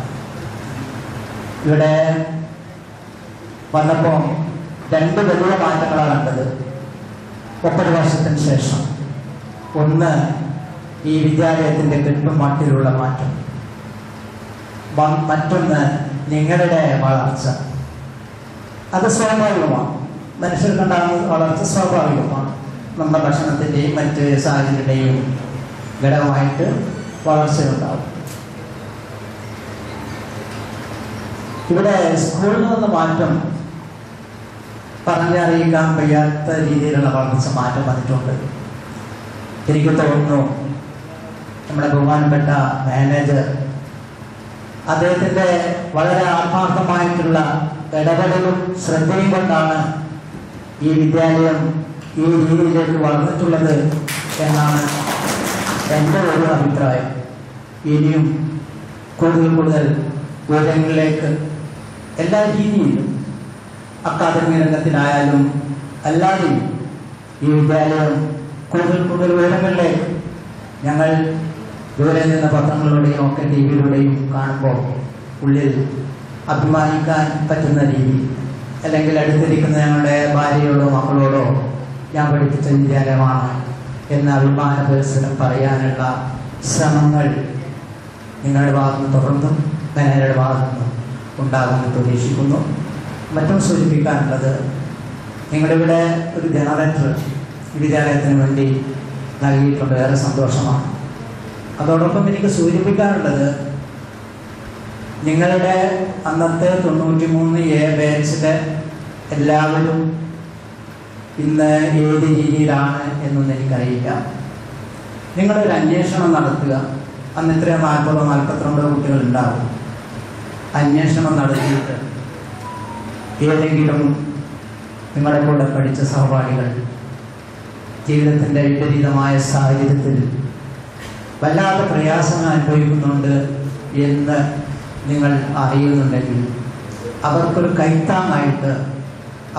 ഇവിടെ വന്നപ്പോൾ 2 വലിയ മാറ്റങ്ങളാണ് കണ്ടത് 30 വർഷത്തിന് ശേഷം. ഒന്ന്, ഈ വിദ്യാലയത്തിൻ്റെ കെട്ടുമട്ടിലുള്ള മാറ്റം. മറ്റൊന്ന്, നിങ്ങളുടെ വളർച്ച. അത് സ്വാഭാവികമാണ്, മനുഷ്യർക്കുണ്ടാകുന്ന വളർച്ച സ്വാഭാവികമാണ്. നമ്മുടെ ഭക്ഷണത്തിൻ്റെയും മറ്റ് സാഹചര്യങ്ങളുടെയും ഘടകമായിട്ട് വളർച്ചയുണ്ടാവും. ഇവിടെ സ്കൂളിൽ നിന്ന് മാറ്റം പറഞ്ഞറിയിക്കാൻ വയ്യാത്ത രീതിയിലുള്ള വളർച്ച മാറ്റം വന്നിട്ടുണ്ട്. എനിക്ക് തോന്നുന്നു നമ്മുടെ ബഹുമാനപ്പെട്ട മാനേജർ അദ്ദേഹത്തിൻ്റെ വളരെ ആത്മാർത്ഥമായിട്ടുള്ള ഇടപെടലും ശ്രദ്ധയും കൊണ്ടാണ് ഈ വിദ്യാലയം ഈ രീതിയിലേക്ക് വളർന്നിട്ടുള്ളത് എന്നാണ് എൻ്റെ ഒരു അഭിപ്രായം. ഇനിയും കൂടുതൽ ഉയരങ്ങളിലേക്ക് എല്ലാ രീതിയിലും അക്കാദമിക രംഗത്തിലായാലും അല്ലാതെയും ഈ വിദ്യാലയം കൂടുതൽ ഉയരങ്ങളിലേക്ക് ഞങ്ങൾ ദൂരെ നിന്ന് പത്രങ്ങളിലൂടെയും ഒക്കെ TV-യിലൂടെയും കാണുമ്പോൾ ഉള്ളിൽ അഭിമാനിക്കാൻ പറ്റുന്ന രീതി, അല്ലെങ്കിൽ അടുത്തിരിക്കുന്ന ഞങ്ങളുടെ ഭാര്യയോടോ മക്കളോടോ ഞാൻ പഠിപ്പിച്ച വിദ്യാലയമാണ് എന്ന അഭിമാന പരിസരം പറയാനുള്ള ശ്രമങ്ങൾ നിങ്ങളുടെ ഭാഗത്തുനിന്ന് തുടർന്നും മാനേജറുടെ ഭാഗത്തുനിന്നും ഉണ്ടാകുമെന്ന് പ്രതീക്ഷിക്കുന്നു. മറ്റും സൂചിപ്പിക്കാനുള്ളത്, നിങ്ങളുടെ ഇവിടെ ഒരു ജനറേറ്റർ വിദ്യാലയത്തിന് വേണ്ടി നൽകിയിട്ടുണ്ട്, ഏറെ സന്തോഷമാണ്. അതോടൊപ്പം എനിക്ക് സൂചിപ്പിക്കാനുള്ളത്, നിങ്ങളുടെ അന്നത്തെ 93A ബാച്ചിലെ എല്ലാവരും ഇന്ന് ഏത് രീതിയിലാണ് എന്നൊന്നും എനിക്കറിയില്ല. നിങ്ങളൊരു അന്വേഷണം നടത്തുക. അന്ന് ഇത്ര 40-42 കുട്ടികൾ ഉണ്ടാവും. അന്വേഷണം നടത്തിയിട്ട് ഏതെങ്കിലും നിങ്ങളുടെ കൂടെ പഠിച്ച സഹപാഠികൾ ജീവിതത്തിൻ്റെ വിപരീതമായ സാഹചര്യത്തിൽ വല്ലാത്ത പ്രയാസങ്ങൾ അനുഭവിക്കുന്നുണ്ട് എന്ന് നിങ്ങൾ അറിയുന്നുണ്ടെങ്കിൽ അവർക്കൊരു കൈത്താങ്ങായിട്ട്,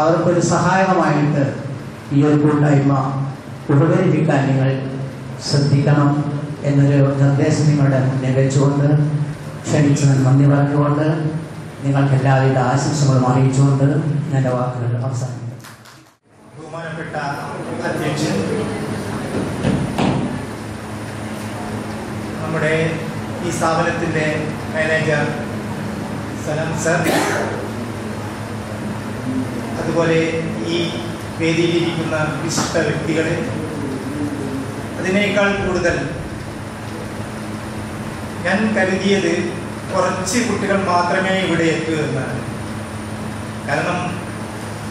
അവർക്കൊരു സഹായകമായിട്ട് ഈ ഒരു കൂട്ടായ്മ ഉപകരിപ്പിക്കാൻ നിങ്ങൾ ശ്രദ്ധിക്കണം എന്നൊരു നിർദ്ദേശം നിങ്ങളുടെ മുന്നിൽ വെച്ചുകൊണ്ട് ക്ഷണിച്ചതിന് നന്ദി പറഞ്ഞുകൊണ്ട് നിങ്ങൾക്ക് എല്ലാവിധ ആശംസകളും അറിയിച്ചുകൊണ്ട് എൻ്റെ വാക്കുകൾ അവസാനിക്കും. ബഹുമാനപ്പെട്ട അധ്യക്ഷൻ, നമ്മുടെ ഈ സ്ഥാപനത്തിൻ്റെ മാനേജർ സലാം സർ, അതുപോലെ ഈ വേദിയിലിരിക്കുന്ന വിശിഷ്ട വ്യക്തികളെ, അതിനേക്കാൾ കൂടുതൽ ഞാൻ കരുതിയത് കുറച്ച് കുട്ടികൾ മാത്രമേ ഇവിടെ എത്തൂ എന്നാണ്. കാരണം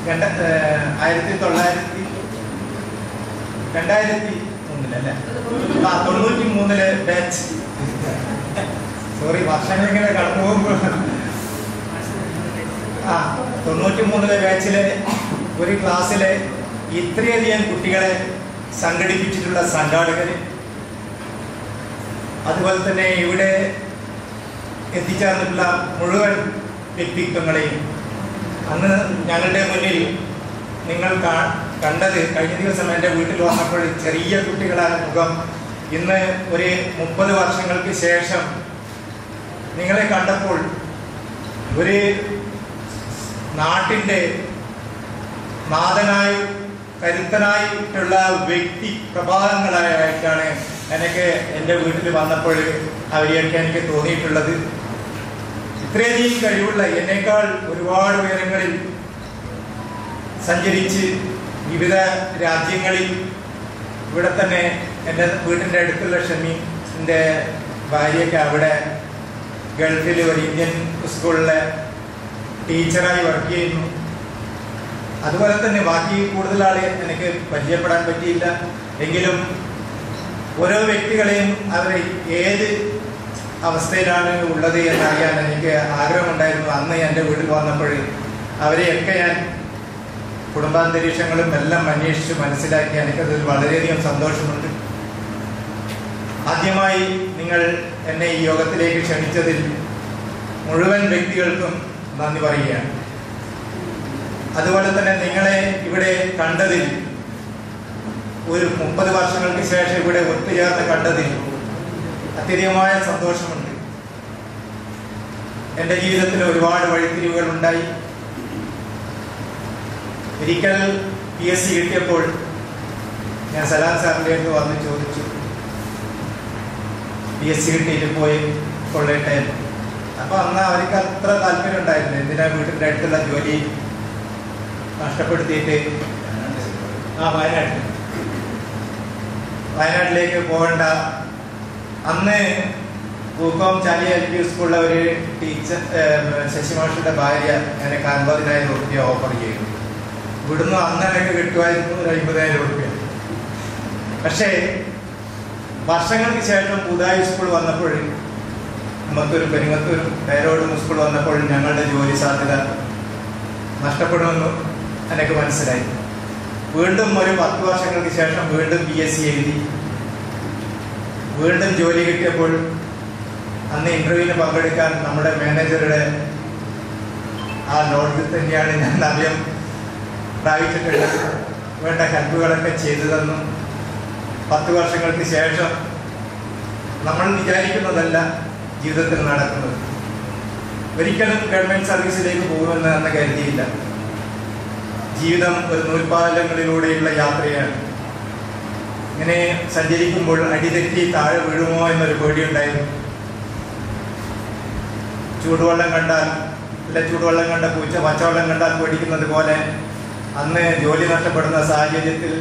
1993 ബാച്ച്, സോറി വർഷങ്ങളിങ്ങനെ കടന്നു പോകുമ്പോൾ 93 ബാച്ചിലെ ഒരു ക്ലാസ്സിലെ ഇത്രയധികം കുട്ടികളെ സംഘടിപ്പിച്ചിട്ടുള്ള സംഘാടകർ, അതുപോലെ തന്നെ ഇവിടെ എത്തിച്ചേർന്നിട്ടുള്ള മുഴുവൻ വ്യക്തിത്വങ്ങളെയും, അന്ന് ഞങ്ങളുടെ മുന്നിൽ നിങ്ങൾ കണ്ടത് കഴിഞ്ഞ ദിവസം എൻ്റെ വീട്ടിൽ വന്നപ്പോൾ ചെറിയ കുട്ടികളായ മുഖം, ഇന്ന് ഒരു 30 വർഷങ്ങൾക്ക് ശേഷം നിങ്ങളെ കണ്ടപ്പോൾ ഒരു നാട്ടിൻ്റെ നാഥനായി കരുത്തനായിട്ടുള്ള വ്യക്തി പ്രഭാതങ്ങളായിട്ടാണ് എനിക്ക് എൻ്റെ വീട്ടിൽ വന്നപ്പോൾ അവരെയൊക്കെ എനിക്ക് തോന്നിയിട്ടുള്ളത്. ഇത്രയധികം കഴിവുള്ള, എന്നേക്കാൾ ഒരുപാട് ഉയരങ്ങളിൽ സഞ്ചരിച്ച് വിവിധ രാജ്യങ്ങളിൽ, ഇവിടെ തന്നെ എൻ്റെ വീട്ടിൻ്റെ അടുത്തുള്ള ഷമീൻ്റെ ഭാര്യയൊക്കെ അവിടെ ഗൾഫിൽ ഒരു ഇന്ത്യൻ സ്കൂളിലെ ടീച്ചറായി വർക്ക് ചെയ്യുന്നു. അതുപോലെ തന്നെ ബാക്കി കൂടുതൽ ആളെ എനിക്ക് പരിചയപ്പെടാൻ പറ്റിയില്ല. എങ്കിലും ഓരോ വ്യക്തികളെയും അവർ ഏത് അവസ്ഥയിലാണ് ഉള്ളത് എന്നറിയാൻ എനിക്ക് ആഗ്രഹമുണ്ടായിരുന്നു. അന്ന് എൻ്റെ വീട്ടിൽ വന്നപ്പോൾ അവരെയൊക്കെ ഞാൻ കുടുംബാന്തരീക്ഷങ്ങളും എല്ലാം അന്വേഷിച്ച് മനസ്സിലാക്കി. എനിക്കതിൽ വളരെയധികം സന്തോഷമുണ്ട്. ആദ്യമായി നിങ്ങൾ എന്നെ ഈ യോഗത്തിലേക്ക് ക്ഷണിച്ചതിൽ മുഴുവൻ വ്യക്തികൾക്കും നന്ദി പറയുകയാണ്. അതുപോലെ തന്നെ നിങ്ങളെ ഇവിടെ കണ്ടതിൽ, ഒരു 30 വർഷങ്ങൾക്ക് ശേഷം ഇവിടെ ഒത്തുചേർന്ന് കണ്ടതിൽ അത്യധികമായ സന്തോഷമുണ്ട്. എൻ്റെ ജീവിതത്തിൽ ഒരുപാട് വഴിത്തിരിവുകൾ ഉണ്ടായി. ഒരിക്കൽ PSC കിട്ടിയപ്പോൾ ഞാൻ സലാം സാറിൻ്റെ അടുത്ത് വന്ന് ചോദിച്ചു, PSC കിട്ടിയിട്ട് പോയി കൊള്ളട്ടെ. അപ്പോൾ അന്ന് അവർക്ക് അത്ര താല്പര്യം ഉണ്ടായിരുന്നു. എന്തിനാ വീട്ടിൻ്റെ അടുത്തുള്ള ജോലി നഷ്ടപ്പെടുത്തിയിട്ട് വയനാട്ടിലേക്ക് പോകേണ്ട. അന്ന് പൂക്കോം ചാലി LP സ്കൂളിലെ ഒരു ടീച്ചർ, ശശിമാഷിന്റെ ഭാര്യ, എനിക്ക് 50,000 രൂപ ഓഫർ ചെയ്തു. ഇവിടുന്ന് അന്ന് എനിക്ക് കിട്ടുമായിരുന്നു 50,000 രൂപ. പക്ഷേ വർഷങ്ങൾക്ക് ശേഷം പുതുതായി സ്കൂൾ വന്നപ്പോൾ, പെരിങ്ങത്തൂരും പേരോടും സ്കൂൾ വന്നപ്പോൾ ഞങ്ങളുടെ ജോലി സാധ്യത നഷ്ടപ്പെടുമെന്ന് എനിക്ക് മനസ്സിലായി. വീണ്ടും ഒരു 10 വർഷങ്ങൾക്ക് ശേഷം വീണ്ടും PSC എഴുതി. വീണ്ടും ജോലി കിട്ടിയപ്പോൾ അന്ന് ഇന്റർവ്യൂവിന് പങ്കെടുക്കാൻ നമ്മുടെ മാനേജറുടെ ആ ലോഡ്ജിൽ തന്നെയാണ് ഞാൻ ആദ്യം പ്രാപിച്ചിട്ടുള്ളത്. വേണ്ട ഹെൽപ്പുകളൊക്കെ ചെയ്തു തന്നു. 10 വർഷങ്ങൾക്ക് ശേഷം നമ്മൾ വിചാരിക്കുന്നതല്ല ജീവിതത്തിൽ നടക്കുന്നത്. ഒരിക്കലും ഗവൺമെന്റ് സർവീസിലേക്ക് പോകുമെന്ന് അന്ന് കരുതിയില്ല. ജീവിതം ഒരു നൂൽപാലങ്ങളിലൂടെയുള്ള യാത്രയാണ്. ഇങ്ങനെ സഞ്ചരിക്കുമ്പോൾ അടിതെറ്റി താഴെ വീഴുമോ എന്നൊരു പേടിയുണ്ടായിരുന്നു. ചൂടുവെള്ളം കണ്ടാൽ, ചൂടുവെള്ളം കണ്ട പൂച്ച പച്ചവെള്ളം കണ്ടാൽ പേടിക്കുന്നത് പോലെ അന്ന് ജോലി നഷ്ടപ്പെടുന്ന സാഹചര്യത്തിൽ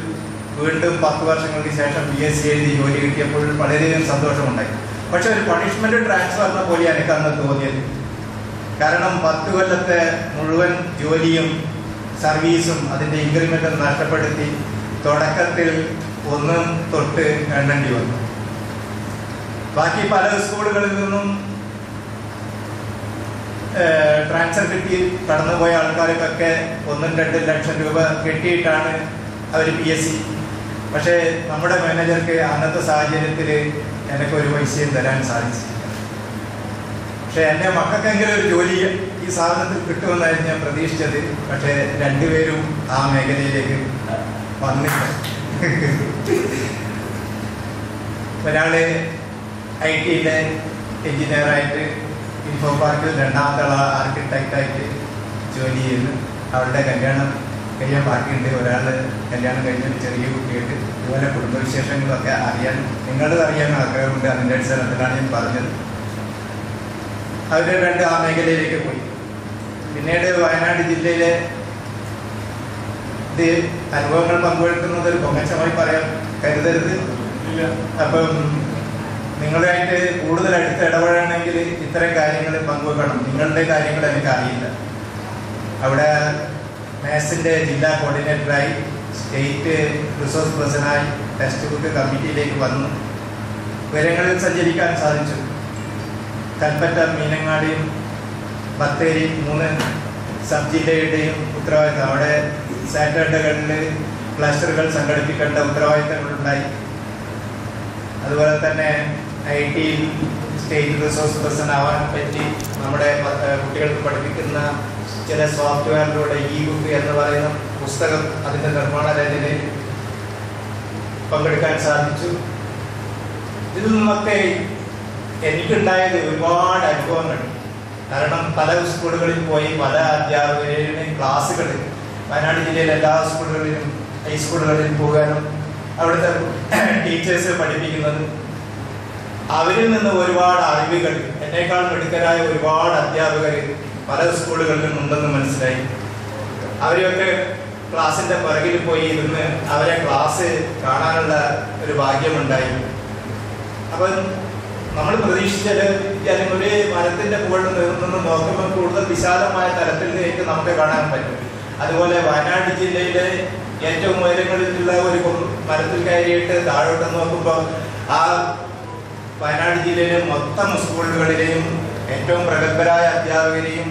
വീണ്ടും 10 വർഷങ്ങൾക്ക് ശേഷം PSC എഴുതി ജോലി കിട്ടിയപ്പോൾ വളരെയധികം സന്തോഷമുണ്ടായി. പക്ഷെ ഒരു പണിഷ്മെന്റ് ട്രാൻസ്ഫർ എന്ന പോലെ എനിക്ക് അന്ന് തോന്നിയത്. കാരണം 10 കൊല്ലത്തെ മുഴുവൻ ജോലിയും സർവീസും അതിൻ്റെ ഇൻക്രിമെന്റും നഷ്ടപ്പെടുത്തി തുടക്കത്തിൽ ഒന്നും തൊട്ട് എണ്ണേണ്ടി വന്നു. ബാക്കി പല സ്കൂളുകളിൽ നിന്നും ട്രാൻസ്ഫർ കിട്ടി കടന്നുപോയ ആൾക്കാർക്കൊക്കെ 1-2 ലക്ഷം രൂപ കിട്ടിയിട്ടാണ് അവർ PSC. പക്ഷേ നമ്മുടെ മാനേജർക്ക് അന്നത്തെ സാഹചര്യത്തിൽ എനിക്ക് ഒരു പൈസയും തരാൻ സാധിച്ചില്ല. പക്ഷെ എൻ്റെ മക്കൾക്കെങ്കിലും ഒരു ജോലി ഈ സാധനത്തിൽ കിട്ടുമെന്നായിരുന്നു ഞാൻ പ്രതീക്ഷിച്ചത്. പക്ഷെ രണ്ടുപേരും ആ മേഖലയിലേക്ക് വന്നില്ല. ഒരാള് IT എഞ്ചിനീയറായിട്ട് ഇൻഫോ പാർക്കിൽ, രണ്ടാമത്തെ ആൾ ആർക്കിടെക്റ്റായിട്ട് ജോലി ചെയ്യുന്നു. അവളുടെ കല്യാണം കഴിയാൻ ബാക്കിയുണ്ട്. ഒരാൾ കല്യാണം കഴിഞ്ഞൊരു ചെറിയ കുട്ടിയുണ്ട്. ഇതുപോലെ കുടുംബവിശേഷങ്ങളൊക്കെ അറിയാൻ, നിങ്ങളത് അറിയാൻ ആഗ്രഹമുണ്ട്. അതിൻ്റെ അടിസ്ഥാനത്തിലാണ് ഞാൻ പറഞ്ഞത്. അവർ രണ്ട് ആ മേഖലയിലേക്ക് പോയി. പിന്നീട് വയനാട് ജില്ലയിലെ ഇത് അനുഭവങ്ങൾ പങ്കുവെക്കുന്നത് ഒരു പൊങ്ങച്ചമായി പറയാൻ കരുതരുത്. അപ്പം നിങ്ങളുമായിട്ട് കൂടുതൽ അടുത്ത് ഇടപെടണമെങ്കിൽ ഇത്തരം കാര്യങ്ങൾ പങ്കുവെക്കണം. നിങ്ങളുടെ കാര്യങ്ങൾ എനിക്ക് അറിയില്ല. അവിടെ മാത്സിൻ്റെ ജില്ലാ കോർഡിനേറ്ററായി, സ്റ്റേറ്റ് റിസോഴ്സ് പേഴ്സണായി, ടെക്സ്റ്റ് ബുക്ക് കമ്മിറ്റിയിലേക്ക് വന്നു. വിവരങ്ങളിൽ സഞ്ചരിക്കാൻ സാധിച്ചു. കൽപ്പറ്റ, മീനങ്ങാടിയും ബത്തേരി 3 സബ് ജില്ലയുടെയും ഉത്തരവാദിത്തം, അവിടെ സാറ്റർഡേകളിൽ ക്ലസ്റ്ററുകൾ സംഘടിപ്പിക്കേണ്ട ഉത്തരവാദിത്തങ്ങളുണ്ടായി. അതുപോലെ തന്നെ IT സ്റ്റേറ്റ് റിസോഴ്സ് പേഴ്സൺ ആവാൻ പറ്റി. നമ്മുടെ കുട്ടികൾക്ക് പഠിപ്പിക്കുന്ന ചില സോഫ്റ്റ്വെയറിലൂടെ ബുക്ക് എന്ന് പറയുന്ന പുസ്തകം, അതിൻ്റെ നിർമ്മാണ രചനയിൽ പങ്കെടുക്കാൻ സാധിച്ചു. ഇതിൽ നിന്നൊക്കെ എനിക്കുണ്ടായത് ഒരുപാട് അനുഭവങ്ങൾ. കാരണം പല സ്കൂളുകളിൽ പോയി പല അധ്യാപകരുടെയും ക്ലാസ്സുകൾ, വയനാട് ജില്ലയിലെ എല്ലാ സ്കൂളുകളിലും ഹൈസ്കൂളുകളിൽ പോകാനും അവിടുത്തെ ടീച്ചേഴ്സ് പഠിപ്പിക്കുന്നത്, അവരിൽ നിന്ന് ഒരുപാട് അറിവുകൾ, എന്നേക്കാൾ മിടുക്കരായ ഒരുപാട് അധ്യാപകർ പല സ്കൂളുകളിലും ഉണ്ടെന്ന് മനസ്സിലായി. അവരെയൊക്കെ ക്ലാസ്സിന്റെ പുറകിൽ പോയി ഇരുന്ന് അവരെ ക്ലാസ് കാണാനുള്ള ഒരു ഭാഗ്യമുണ്ടായി. അപ്പം നമ്മൾ പ്രതീക്ഷിച്ചത് അല്ലെങ്കിൽ ഒരു മരത്തിന്റെ മുകളിൽ നിന്ന് നോക്കുമ്പോൾ കൂടുതൽ വിശാലമായ തലത്തിലേക്ക് നമുക്ക് കാണാൻ പറ്റും. അതുപോലെ വയനാട് ജില്ലയിലെ ഏറ്റവും ഉയരങ്ങളിലുള്ള ഒരു മരത്തിൽ കയറിയിട്ട് താഴോട്ട് നോക്കുമ്പോൾ ആ വയനാട് ജില്ലയിലെ മൊത്തം സ്കൂളുകളിലെയും ഏറ്റവും പ്രഗത്ഭരായ അധ്യാപകരെയും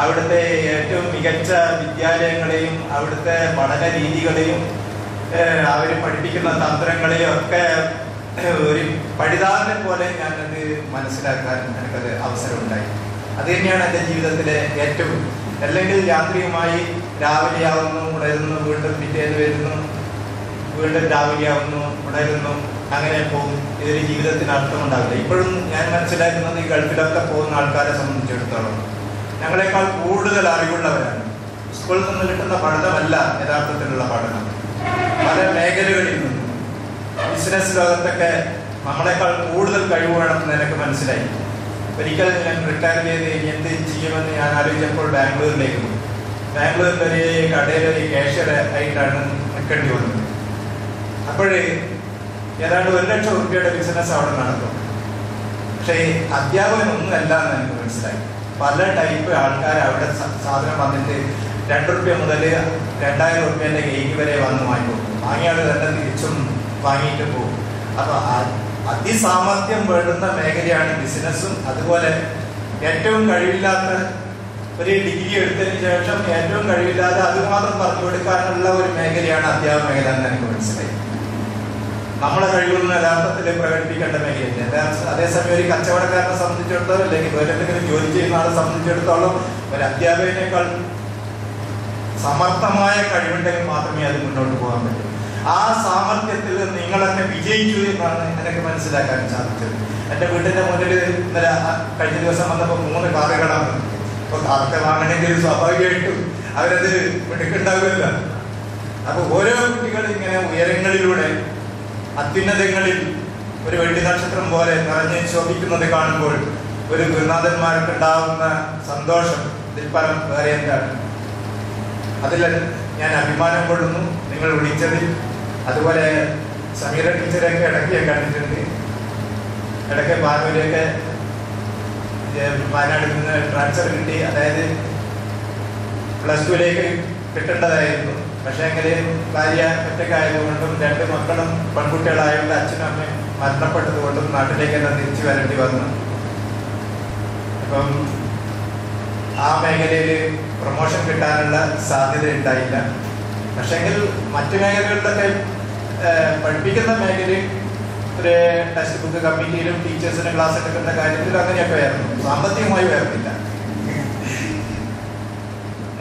അവിടുത്തെ ഏറ്റവും മികച്ച വിദ്യാലയങ്ങളെയും അവിടുത്തെ പഠന രീതികളെയും അവർ പഠിപ്പിക്കുന്ന തന്ത്രങ്ങളെയും ഒക്കെ ഒരു പഠിതാവിനെ പോലെ ഞാനത് മനസ്സിലാക്കാൻ എനിക്കത് അവസരമുണ്ടായി. അത് തന്നെയാണ് എൻ്റെ ജീവിതത്തിലെ ഏറ്റവും, അല്ലെങ്കിൽ യാന്ത്രികമായി രാവിലെ ആവുന്നു, ഉണരുന്നു, വീണ്ടും പിറ്റേന്ന് വരുന്നു, വീണ്ടും രാവിലെ ആവുന്നു, ഉണരുന്നു, അങ്ങനെ പോകും. ഇതിൽ ജീവിതത്തിന് അർത്ഥമുണ്ടാവില്ല. ഇപ്പോഴും ഞാൻ മനസ്സിലാക്കുന്നത് ഈ ഗൾഫിലൊക്കെ പോകുന്ന ആൾക്കാരെ സംബന്ധിച്ചിടത്തോളം ഞങ്ങളെക്കാൾ കൂടുതൽ അറിവുള്ളവരാണ്. സ്കൂളിൽ നിന്ന് കിട്ടുന്ന പഠനമല്ല യഥാർത്ഥത്തിലുള്ള പഠനം. പല മേഖലകളിൽ നിന്നും ബിസിനസ് ലോകത്തൊക്കെ നമ്മളെക്കാൾ കൂടുതൽ കഴിവ് വേണമെന്ന് എനിക്ക് മനസ്സിലായി. ഒരിക്കൽ ഞാൻ റിട്ടയർ ചെയ്ത് എന്ത് ചെയ്യുമെന്ന് ഞാൻ ആലോചിച്ചപ്പോൾ ബാംഗ്ലൂരിലേക്ക് പോയി. ബാംഗ്ലൂരിലൊരു കടയിലൊരു കാഷ്യർ ആയിട്ടാണ് നിൽക്കേണ്ടി വന്നത്. അപ്പോഴേ ഏതാണ്ട് 1 ലക്ഷം രൂപയുടെ ബിസിനസ് അവിടെ നടക്കും. പക്ഷേ അധ്യാപകനൊന്നും അല്ല എന്ന് എനിക്ക് മനസ്സിലായി. പല ടൈപ്പ് ആൾക്കാർ അവിടെ സാധനം വന്നിട്ട് 2 രൂപ മുതൽ 2000 രൂപേൻ്റെ കേക്ക് വരെ വന്ന് വാങ്ങിക്കും. വാങ്ങിയാൽ തന്നെ തിരിച്ചും വാങ്ങിയിട്ട് പോകും. അപ്പൊ അതിസാമർത്ഥ്യം വേണ്ടുന്ന മേഖലയാണ് ബിസിനസ്സും. അതുപോലെ ഏറ്റവും കഴിവില്ലാത്ത ഒരു ഡിഗ്രി എടുത്തതിന് ശേഷം ഏറ്റവും കഴിവില്ലാതെ അതുമാത്രം പറഞ്ഞു കൊടുക്കാനുള്ള ഒരു മേഖലയാണ് അധ്യാപക മേഖല എന്ന് എനിക്ക് മനസ്സിലായി. നമ്മളെ കഴിവൊന്നും യഥാർത്ഥത്തിൽ പ്രകടിപ്പിക്കേണ്ട മേഖലയില്ല. അതേസമയം ഒരു കച്ചവടക്കാരനെ സംബന്ധിച്ചിടത്തോളം അല്ലെങ്കിൽ വേറെന്തെങ്കിലും ജോലി ചെയ്യുന്ന ആളെ സംബന്ധിച്ചിടത്തോളം ഒരു അധ്യാപകനേക്കാൾ സമർത്ഥമായ കഴിവുണ്ടെങ്കിൽ മാത്രമേ അത് മുന്നോട്ട് പോകാൻ പറ്റൂ. ആ സാമർത്ഥ്യത്തിൽ നിങ്ങളൊക്കെ വിജയിച്ചു എന്നാണ് എനിക്ക് മനസ്സിലാക്കാൻ സാധിച്ചത്. എൻ്റെ വീട്ടിന്റെ മുന്നിൽ ഇന്നലെ കഴിഞ്ഞ ദിവസം വന്നപ്പോൾ 3 കാറുകളാണ്. അപ്പോൾ കാറൊക്കെ വാങ്ങണമെങ്കിൽ സ്വാഭാവികമായിട്ടും അവരത് എടുക്കുന്നുണ്ടാവില്ല. അപ്പൊ ഓരോ കുട്ടികളും ഇങ്ങനെ ഉയരങ്ങളിലൂടെ അത്യുന്നതങ്ങളിൽ ഒരു വെള്ളി നക്ഷത്രം പോലെ നിറഞ്ഞ് ശോഭിക്കുന്നത് കാണുമ്പോൾ ഒരു ഗുരുനാഥന്മാർക്ക് ഉണ്ടാവുന്ന സന്തോഷം ഇതിൽ പരം വേറെ എന്താണ്. അതിൽ ഞാൻ അഭിമാനം കൊള്ളുന്നു നിങ്ങൾ വിളിച്ചതിൽ. അതുപോലെ സമീര ടീച്ചറൊക്കെ ഇടയ്ക്ക് ഞാൻ കണ്ടിട്ടുണ്ട്. ഇടയ്ക്ക് പാനൂരൊക്കെ വയനാട്ടിൽ നിന്ന് ട്രാൻസ്ഫർ കിട്ടി, അതായത് +2 കിട്ടേണ്ടതായിരുന്നു. പക്ഷേ എങ്കിലും ഭാര്യ ഒറ്റക്കായതുകൊണ്ടും 2 മക്കളും പെൺകുട്ടികളായതുകൊണ്ട് അച്ഛനും അമ്മയും മരണപ്പെട്ടതുകൊണ്ടും നാട്ടിലേക്ക് തന്നെ തിരിച്ചു വരേണ്ടി വന്നു. അപ്പം ആ മേഖലയിൽ പ്രൊമോഷൻ കിട്ടാനുള്ള സാധ്യത ഉണ്ടായില്ല. പക്ഷെങ്കിൽ മറ്റു മേഖലകളിലൊക്കെ പഠിപ്പിക്കുന്ന മേഖലയിൽ ഒരു ടെക്സ്റ്റ് ബുക്ക് കമ്മിറ്റിയിലും ടീച്ചേഴ്സിന് ക്ലാസ് എടുക്കുന്ന കാര്യത്തിൽ അങ്ങനെയൊക്കെ ആയിരുന്നു. സാമ്പത്തികമായി വരുന്നില്ല.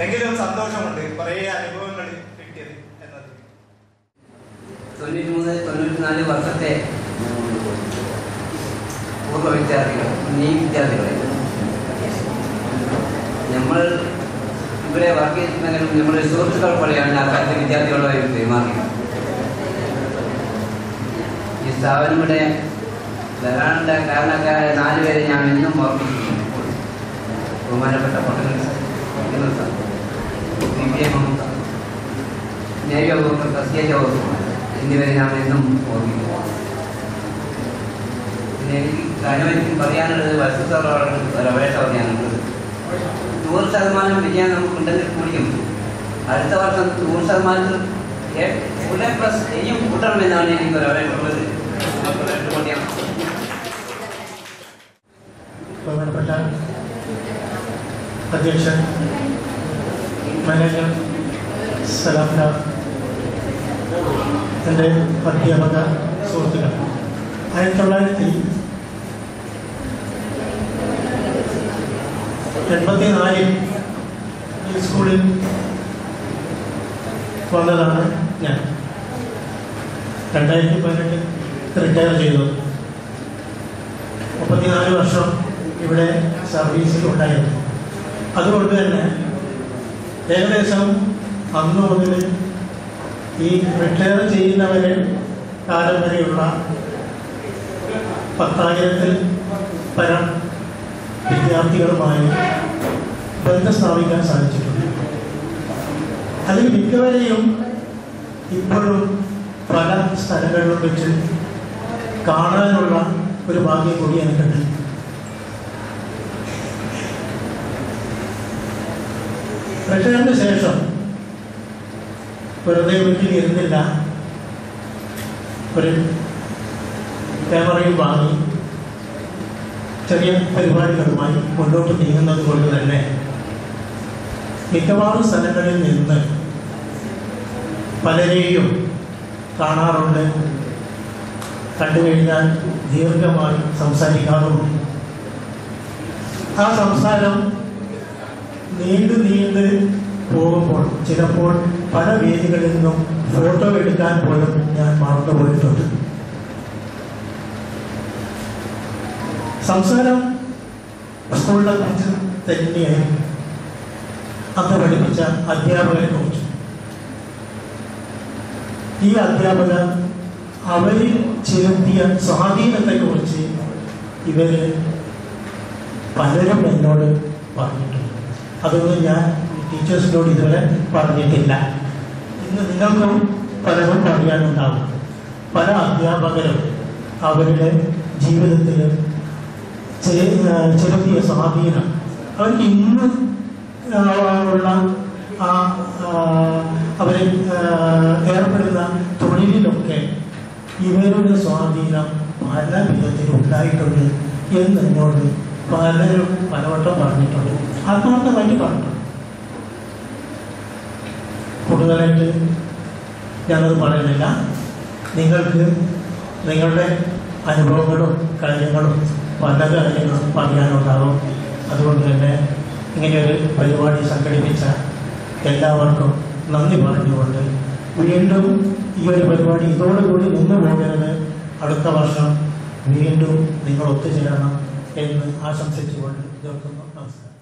എങ്കിലും സന്തോഷമുണ്ട് കുറേ അനുഭവങ്ങൾ കിട്ടിയത് എന്നത്. 93-94 വർഷത്തെ പൂർവ്വ വിദ്യാർത്ഥികൾ, വിദ്യാർത്ഥികളെ നമ്മൾ ഇവിടെ വർക്ക് ചെയ്യുന്നെങ്കിലും നമ്മുടെ സുഹൃത്തുക്കൾ പോലെയാണ് ആ കാലത്തെ വിദ്യാർത്ഥികളുമായി പെരുമാറുന്നത്. ഈ സ്ഥാപനം ഇവിടെ വരാനുള്ള കാരണക്കാരായ 4 പേരെ ഞാൻ എന്നും ഓർമ്മിക്കുന്നു. ബഹുമാനപ്പെട്ട നേവി വകുപ്പ് പ്രത്യേക വകുപ്പ് എന്നിവരെ ഞാൻ എന്നും ഓർമ്മിക്കുന്നു. പിന്നെ എനിക്ക് കാര്യമായിരിക്കും പറയാനുള്ളത് വസ്തുതകളോട് ഒരപേക്ഷ പറയാനുള്ളത്. 100% വിജയം നമുക്കുണ്ടെങ്കിൽ കൂടിയും അടുത്ത വർഷം 100% പ്ലസ് ഇനിയും കൂട്ടണമെന്നാണ് എനിക്ക് ഒരപേക്ഷയുള്ളത്. ബഹുമാനപ്പെട്ട അധ്യക്ഷൻ, മാനേജർ, സലാം, എൻ്റെ അധ്യാപക സുഹൃത്തുക്കൾ, 1984 ഈ സ്കൂളിൽ വന്നതാണ് ഞാൻ. 2018 റിട്ടയർ ചെയ്തു. 34 വർഷം ഇവിടെ സർവീസിൽ ഉണ്ടായിരുന്നു. അതുകൊണ്ട് തന്നെ ഏകദേശം അന്ന് മുതൽ ഈ റിട്ടയർ ചെയ്യുന്നവരെ കാലം വരെയുള്ള 10,000-ൽ പരം വിദ്യാർത്ഥികളുമായി ബന്ധം സ്ഥാപിക്കാൻ സാധിച്ചിട്ടുണ്ട്. അതിൽ മിക്കവരെയും ഇപ്പോഴും പല സ്ഥലങ്ങളിലും വെച്ച് കാണാനുള്ള ഒരു ഭാഗ്യം കൂടി എനിക്കുണ്ട്. റിട്ടയറിന് ശേഷം വെറുതെ വീട്ടിൽ ഇരുന്നില്ല, ഒരു ക്യാമറയും വാങ്ങി ചെറിയ പരിപാടികളുമായി മുന്നോട്ട് നീങ്ങുന്നത് കൊണ്ട് തന്നെ മിക്കവാറും സ്ഥലങ്ങളിൽ നിന്ന് പലരെയും കാണാറുണ്ട്. കണ്ടു കഴിഞ്ഞാൽ ദീർഘമായി സംസാരിക്കാറുണ്ട്. ആ സംസാരം നീണ്ടു പോകുമ്പോൾ ചിലപ്പോൾ പല വേദികളിൽ നിന്നും ഫോട്ടോ എടുക്കാൻ പോലും ഞാൻ മറന്നുപോയിട്ടുണ്ട്. സംസാരം സ്കൂളിനെ കുറിച്ച് തന്നെയായി അന്ന് പഠിപ്പിച്ച അധ്യാപകരെ കുറിച്ച്. ഈ അധ്യാപകർ അവരിൽ ചെലുത്തിയ സ്വാധീനത്തെക്കുറിച്ച് ഇവര് പലരും എന്നോട് പറഞ്ഞിട്ടുണ്ട്. അതൊന്നും ഞാൻ ടീച്ചേഴ്സിനോട് ഇതുവരെ പറഞ്ഞിട്ടില്ല. ഇന്ന് നിങ്ങൾക്കും പലരും പറയാനുണ്ടാവും. പല അധ്യാപകരും അവരുടെ ജീവിതത്തിൽ ചെലുത്തിയ സ്വാധീനം, അവർക്ക് ഇന്ന് ഉള്ള അവരെ ഏർപ്പെടുന്ന തൊഴിലിലൊക്കെ ഇവരുടെ സ്വാധീനം പല വിധത്തിൽ ഉണ്ടായിട്ടുണ്ട് എന്ന് എന്നോട് പലരും പലവട്ടം പറഞ്ഞിട്ടുണ്ട്. ആത്മാർത്ഥമായിട്ട് പറഞ്ഞിട്ടുണ്ട്. കൂടുതലായിട്ട് ഞാനത് പറയുന്നില്ല. നിങ്ങൾക്ക് നിങ്ങളുടെ അനുഭവങ്ങളും കാര്യങ്ങളും പല കാര്യങ്ങളും പറയാനുണ്ടാകും. അതുകൊണ്ട് തന്നെ ഇങ്ങനെയൊരു പരിപാടി സംഘടിപ്പിച്ച എല്ലാവർക്കും നന്ദി പറഞ്ഞുകൊണ്ട് വീണ്ടും ഈ ഒരു പരിപാടി ഇതോടുകൂടി നിന്നു പോകരുത്. അടുത്ത വർഷം വീണ്ടും നിങ്ങൾ ഒത്തുചേരണം എന്ന് ആശംസിച്ചുകൊണ്ട് നിർത്തുന്നു. നമസ്കാരം.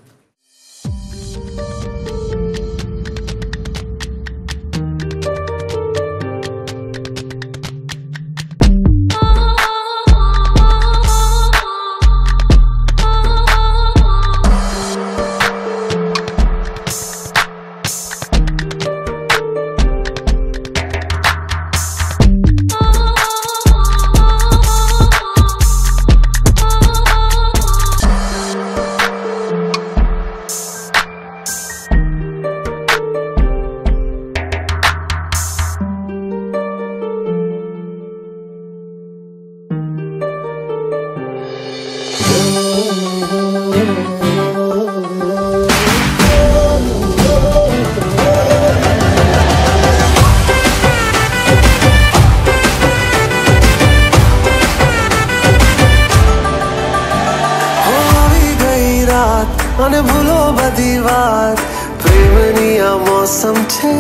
भूलो बधी बात प्रेमनिया मौसम छे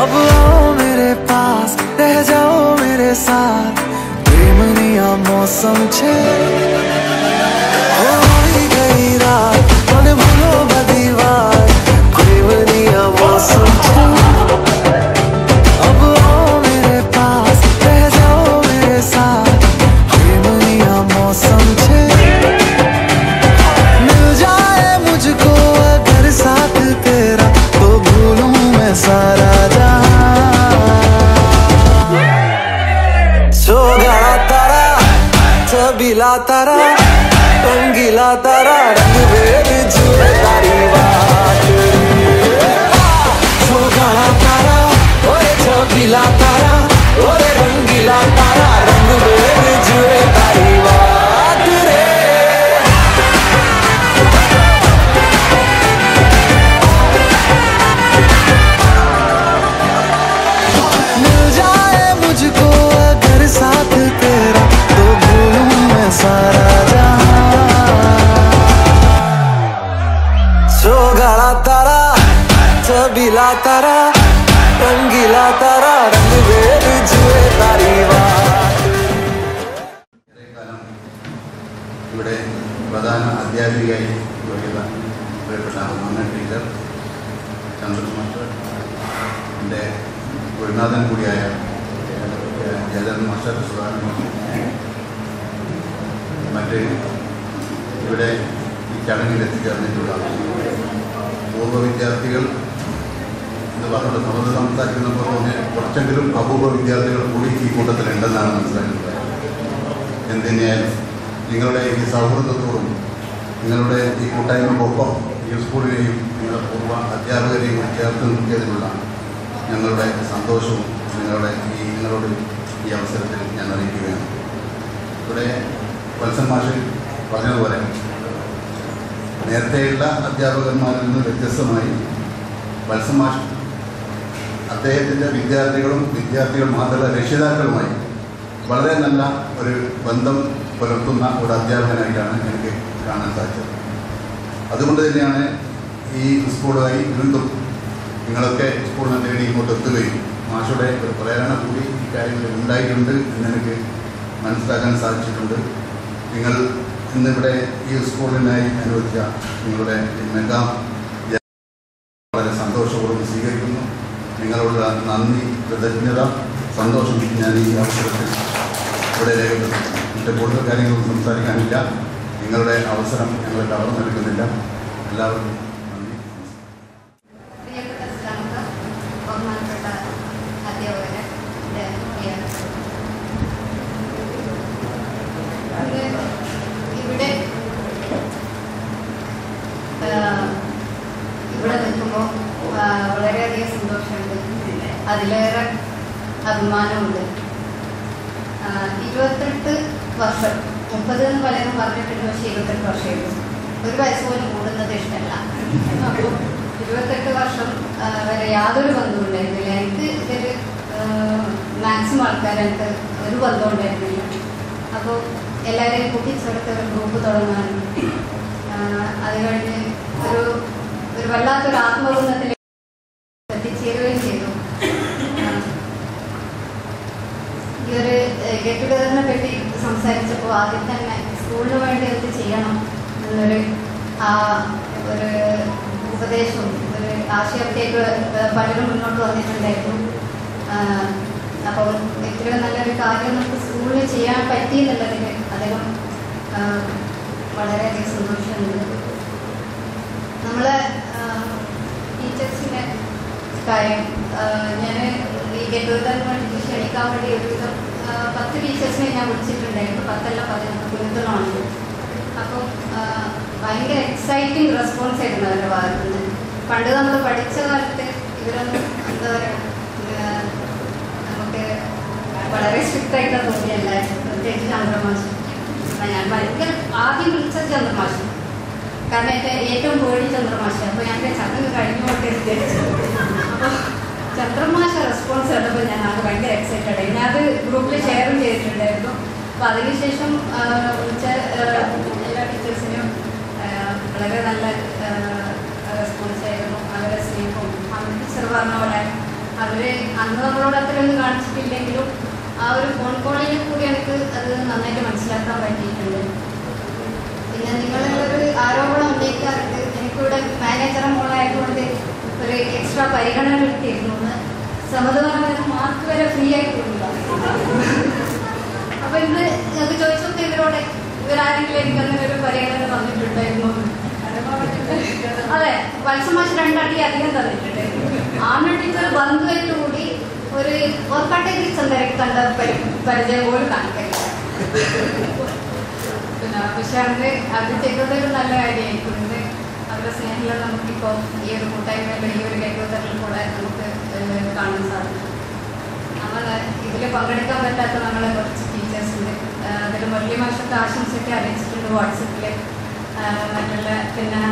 अब आओ मेरे पास रह जाओ मेरे साथ प्रेमनिया मौसम छे हो गई रात मन भूलो बधी बात प्रेमनिया मौसम छे अब आओ मेरे पास रह जाओ मेरे साथ प्रेमनिया मौसम छे मिल जाए मुझको अगर साथ तेरा तो भूलूं मैं सारा छबीला तारा रंगीला तारा रंग बेर जुए तारी बात छोगाड़ा तारा ओए छबीला तारा ओए रंगीला तारा रंग बेर जुए तारी बात रे मिल जाए मुझको अगर साथ तेरा तो भूलूं मैं सारा छोगाड़ा तारा छबीला तारा रंगीला तारा रंग बेर जुए तारी बात ഇവിടെ പ്രധാന അധ്യാപികയായി ജോലിയുള്ള പ്രിയപ്പെട്ട ബഹുമാന ടീച്ചർ ചന്ദ്രൻ മാസ്റ്റർ എൻ്റെ ഗുരുനാഥൻ കൂടിയായ ജയചന്ദ്രൻ മാസ്റ്റർ സുധാകരൻ മാസ്റ്റർ മറ്റ് ഇവിടെ ഈ ചടങ്ങിൽ എത്തിച്ചേർന്നിട്ടുള്ള പൂർവ്വ വിദ്യാർത്ഥികൾ എന്ന് പറഞ്ഞുകൊണ്ട് നമ്മൾ സംസാരിക്കുന്നപ്പോൾ തന്നെ കുറച്ചെങ്കിലും അപൂർവ വിദ്യാർത്ഥികൾ കൂടി ഈ കൂട്ടത്തിലുണ്ടെന്നാണ് മനസ്സിലാക്കുന്നത്. എന്തിനായാലും നിങ്ങളുടെ ഈ സൗഹൃദത്തോടും നിങ്ങളുടെ ഈ കൂട്ടായ്മക്കൊപ്പം ഈ സ്കൂളിലെയും നിങ്ങളുടെ പൂർവ്വ അധ്യാപകരെയും ചേർത്ത് നിർത്തിയതിനുള്ള ഞങ്ങളുടെ സന്തോഷവും നിങ്ങളോട് ഈ അവസരത്തിൽ ഞാൻ അറിയിക്കുകയാണ്. ഇവിടെ വത്സൻ മാഷ് പറഞ്ഞതുപോലെ നേരത്തെയുള്ള അധ്യാപകന്മാരിൽ നിന്ന് വ്യത്യസ്തമായി വത്സൻ മാഷ് അദ്ദേഹത്തിൻ്റെ വിദ്യാർത്ഥികൾ മാത്രമല്ല രക്ഷിതാക്കളുമായി വളരെ നല്ല ഒരു ബന്ധം പുലർത്തുന്ന ഒരു അധ്യാപകനായിട്ടാണ് എനിക്ക് കാണാൻ സാധിച്ചത്. അതുകൊണ്ട് തന്നെയാണ് ഈ സ്കൂളുമായി വീണ്ടും നിങ്ങളൊക്കെ സ്കൂളിനെ തേടി ഇങ്ങോട്ട് എത്തുകയും മാഷയുടെ ഒരു പ്രേരണ കൂടി ഈ കാര്യങ്ങളിൽ ഉണ്ടായിട്ടുണ്ട് എന്നെനിക്ക് മനസ്സിലാക്കാൻ സാധിച്ചിട്ടുണ്ട്. നിങ്ങൾ ഇന്നിവിടെ ഈ സ്കൂളിനായി അനുവദിച്ച നിങ്ങളുടെ മെഗാ വളരെ സന്തോഷപൂർവ്വം സ്വീകരിക്കുന്നു. നിങ്ങളുടെ നന്ദി, കൃതജ്ഞത, സന്തോഷം ഞാൻ ഈ അവസരത്തിൽ ഇവിടെ രേഖപ്പെടുത്തുന്നു. മറ്റ് കൂടുതൽ കാര്യങ്ങളൊന്നും സംസാരിക്കാനില്ല. നിങ്ങളുടെ അവസരം ഞങ്ങൾ കവർന്നെടുക്കുന്നില്ല. എല്ലാവർക്കും നന്ദി. ഇവിടെ നിൽക്കുമ്പോൾ വളരെയധികം സന്തോഷമുണ്ട്, അതിലേറെ അഭിമാനമുണ്ട്. 28 വർഷം, 30 എന്ന് പലരും പറഞ്ഞിട്ടുണ്ട്, പക്ഷേ 28 വർഷമായിരുന്നു. ഒരു വയസ്സ് പോലും കൂടുന്നത് ഇഷ്ടമല്ല. അപ്പോൾ 28 വർഷം വരെ യാതൊരു ബന്ധവും ഉണ്ടായിരുന്നില്ല. എനിക്ക് ഇതിൽ മാക്സിമം ആൾക്കാരായിട്ട് ഒരു ബന്ധം ഉണ്ടായിരുന്നില്ല. അപ്പോൾ എല്ലാവരെയും കൂട്ടിച്ചേർത്ത് ഒരു ഗ്രൂപ്പ് തുടങ്ങാനും അത് കഴിഞ്ഞ് ഒരു വല്ലാത്തൊരു ആത്മബന്ധത്തിലേക്ക് എത്തിച്ചേരുകയും ചെയ്തു. ഈ ഒരു ഗെറ്റ് ടുഗദറിനെ പറ്റി സംസാരിച്ചപ്പോൾ ആദ്യം തന്നെ സ്കൂളിന് വേണ്ടി എന്ത് ചെയ്യണം എന്നൊരു ഒരു ഉപദേശവും ഒരു ആശയത്തേക്ക് പലരും മുന്നോട്ട് വന്നിട്ടുണ്ടായിരുന്നു. അപ്പം ഇത്രയും നല്ലൊരു കാര്യം നമുക്ക് സ്കൂളിൽ ചെയ്യാൻ പറ്റി എന്നുള്ളതിൽ അദ്ദേഹം വളരെയധികം സന്തോഷമുണ്ട്. നമ്മളെ ടീച്ചേഴ്സിൻ്റെ കാര്യം ഞാൻ ഈ ഗെറ്റ് ടുഗദറിന് വേണ്ടി ക്ഷണിക്കാൻ വേണ്ടി ഒരുവിധം 10 ടീച്ചേഴ്സിനെ ഞാൻ വിളിച്ചിട്ടുണ്ടായിരുന്നു. 10 അല്ല 11 കൂടുതലാണ്. അപ്പം ഭയങ്കര എക്സൈറ്റിംഗ് റെസ്പോൺസ് ആയിരുന്നു അവരുടെ ഭാഗത്തു നിന്ന്. പണ്ട് നമ്മൾ പഠിച്ച കാലത്ത് ഇവരൊന്നും എന്താ പറയുക, നമുക്ക് വളരെ സ്ട്രിക്റ്റ് ആയിട്ട് തോന്നിയല്ലായിരുന്നു. പ്രത്യേകിച്ച് ചന്ദ്രമാഷ്. ഞാൻ ഭയങ്കര ആദ്യം വിളിച്ചത് ചന്ദ്രമാഷ്, കാരണം എൻ്റെ ഏറ്റവും പേടി ചന്ദ്രമാഷ്. അപ്പോൾ ഞാൻ ചടങ്ങ് കഴിഞ്ഞു കൊണ്ട് അപ്പോൾ ചന്ദ്രമാഷ റെസ്പോൺസ് കണ്ടപ്പോൾ ഞാൻ അത് ഭയങ്കര എക്സൈറ്റഡ് ആയി. ഞാൻ അത് ഗ്രൂപ്പിൽ ഷെയറും ചെയ്തിട്ടുണ്ടായിരുന്നു. അപ്പോൾ അതിനുശേഷം വിളിച്ച എല്ലാ ടീച്ചേഴ്സിനും വളരെ നല്ല റെസ്പോൺസ് ആയിരുന്നു. അവരെ സ്നേഹവും അന്ന് ടീച്ചർ പറഞ്ഞ പോലെ അവര് അന്ന് നമ്മളോട് അത്രയൊന്നും കാണിച്ചിട്ടില്ലെങ്കിലും ആ ഒരു ഫോൺ കോളിൽ കൂടി എനിക്ക് അത് നന്നായിട്ട് മനസ്സിലാക്കാൻ പറ്റിയിട്ടുണ്ട്. പിന്നെ നിങ്ങളൊരു ആരോപണം ഉന്നയിക്കാറുണ്ട്, എനിക്കിവിടെ മാനേജർ മോളായതുകൊണ്ട് ഒരു എക്സ്ട്രാ പരിഗണന കിട്ടിയിരുന്നു. സമതുപരമായ മാർക്ക് വരെ ഫ്രീ ആയിട്ട് കൊടുക്കുക. അപ്പൊ ഇന്ന് ഞങ്ങൾക്ക് ചോദിച്ചപ്പോൾ ഇവരോട് ഇവരാരെങ്കിലും എനിക്കങ്ങനെ ഒരു പരിഗണന തന്നിട്ടുണ്ടായിരുന്നു. അതെ, വത്സമാശ് 2 അടി അധികം തന്നിട്ടുണ്ടായിരുന്നു. ആമ ടീച്ചർ ബന്ധുവായിട്ട് കൂടി ഒരു ഓർക്കാട്ടേക്ക് ചന്ദ്രക്ക് കണ്ട പരിചയം പോലും കാണിക്കില്ല. പിന്നെ പക്ഷെ അത് ചെയ്തതൊരു നല്ല കാര്യമായിട്ടുണ്ട്. അവരുടെ സ്നേഹം നമുക്കിപ്പോൾ ഈ ഒരു കൂട്ടായ്മയിലും ഈ ഒരു കേൾക്കുന്നതിൽ കൂടെ നമുക്ക് കാണാൻ സാധിക്കും. നമ്മൾ ഇതിൽ പങ്കെടുക്കാൻ പറ്റാത്ത നമ്മളെ കുറച്ച് ടീച്ചേഴ്സുണ്ട്. അതിൽ വലിയ മാഷത്തെ ആശംസയൊക്കെ അറിയിച്ചിട്ടുണ്ട് വാട്സപ്പിൽ. മറ്റുള്ള പിന്നെ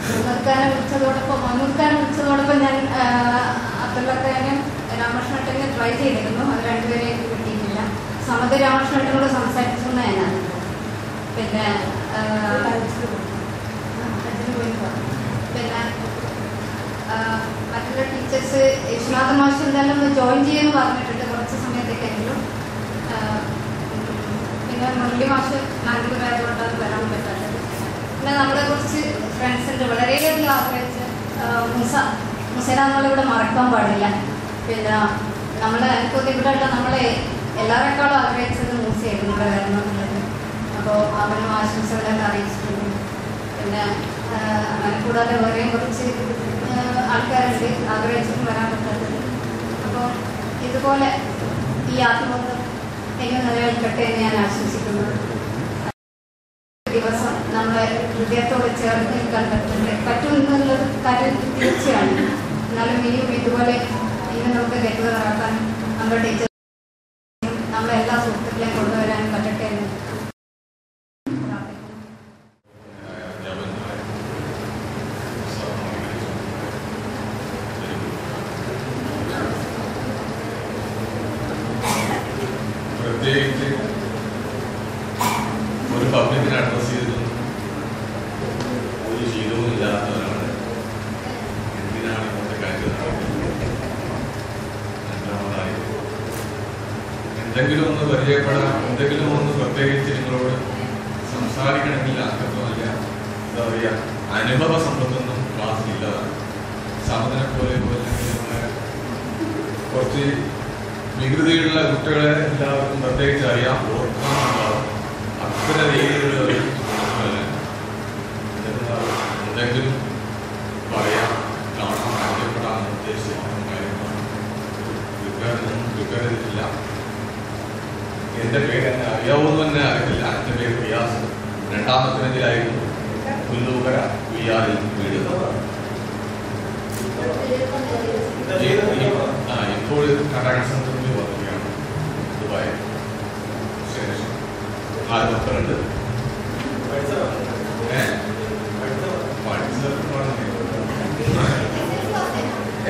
മുന്നൂർക്കാനെ വിളിച്ചതോടൊപ്പം ഞാൻ അബ്ദുള്ളക്കാനും രാമകൃഷ്ണേട്ടനെ ട്രൈ ചെയ്തിരുന്നു. അത് രണ്ടുപേരെയും എനിക്ക് കിട്ടിയിട്ടില്ല. സമത് രാമകൃഷ്ണേട്ടനോട് സംസാരിച്ചെന്ന് ഞാനാണ്. പിന്നെ പിന്നെ മറ്റുള്ള ടീച്ചേഴ്സ് വിശ്വനാഥ മാഷ് എന്തായാലും ഒന്ന് ജോയിൻ ചെയ്യുമെന്ന് പറഞ്ഞിട്ടുണ്ട് കുറച്ച് സമയത്തേക്കെങ്കിലും. പിന്നെ മുരളി മാഷ് നാട്ടിലായതുകൊണ്ട് അത് വരാൻ പറ്റാത്തത്. പിന്നെ നമ്മളെ കുറച്ച് ഫ്രണ്ട്സ് ഉണ്ട് വളരെയധികം ആഗ്രഹിച്ച് മുസേന നമ്മളിവിടെ മറക്കാൻ പാടില്ല. പിന്നെ നമ്മളെ എനിക്കൊക്കെ ഇവിടെയുള്ള നമ്മളെ എല്ലാവരെക്കാളും ആഗ്രഹിച്ചത് മൂസയായിരുന്നു ഇവിടെ വരണം എന്നുള്ളത്. അപ്പോൾ അവനും ആശംസകളൊക്കെ അറിയിച്ചിട്ടുണ്ട്. പിന്നെ അങ്ങനെ കൂടാതെ വേറെയും കുറച്ച് ആൾക്കാരുണ്ട് ആഗ്രഹിച്ചിട്ടും വരാൻ പറ്റാത്തത്. അപ്പോൾ ഇതുപോലെ ഈ ആത്മബന്ധം എങ്ങനെ നിലനിൽക്കട്ടെ എന്ന് ഞാൻ ആശംസിക്കുന്നു. ദിവസം നമ്മളെ ഹൃദയത്തോട് ചേർത്ത് നിൽക്കാൻ പറ്റും എന്നുള്ളത് കാര്യം തീർച്ചയാണ്. എന്നാലും ഇനിയും ഇതുപോലെ ഇനി നമുക്ക് ഗെറ്റുകറാക്കാൻ നമ്മുടെ ടീച്ചർ നമ്മളെ എല്ലാ സുഹൃത്തുക്കളെയും കൊണ്ടുവരാൻ പറ്റട്ടെ എന്ന് പ്രത്യേകിച്ച് ഒരു പബ്ലിക്കിനെ അഡ്രസ് ചെയ്തിട്ടൊന്നും ഒരു ശീലവും ഇല്ലാത്തവരാണ്. എന്തിനാണ് ഇന്നത്തെ കാര്യം നടക്കുന്നത്? രണ്ടാമതായി എന്തെങ്കിലും ഒന്ന് പരിചയപ്പെടാൻ, എന്തെങ്കിലും ഒന്ന് പ്രത്യേകിച്ച് നിങ്ങളോട് സംസാരിക്കണമെങ്കിൽ അർത്ഥമല്ല എന്താ പറയുക, അനുഭവ സമ്പത്തൊന്നും ക്ലാസ്സിലില്ലതാണ്. സമതിനെ പോലെ കുറച്ച് വികൃതിയുള്ള കുട്ടികളെ എല്ലാവർക്കും പ്രത്യേകിച്ച് അറിയാം, ഓർക്കാനുണ്ടാവും. അത്ര രീതിയിലുള്ള ഒരു എന്തെങ്കിലും പറയാം, കാണാൻ പരിചയപ്പെടാൻ ഉദ്ദേശിക്കുന്ന കാര്യങ്ങളാണ്. വിൽക്കരുതില്ല. എൻ്റെ പേര് എന്നെ അറിയാവുന്ന തന്നെ അറിയില്ല. എൻ്റെ പേര് റിയാസ്. രണ്ടാമത്തെ ബെഞ്ചിലായിരുന്നു പുല്ലൂക്കര വിയാറിൽ വീട്. ഇപ്പോൾ കർണാടക സെൻറ്ററിൽ വരികയാണ് ദുബായ്. ശേഷം 42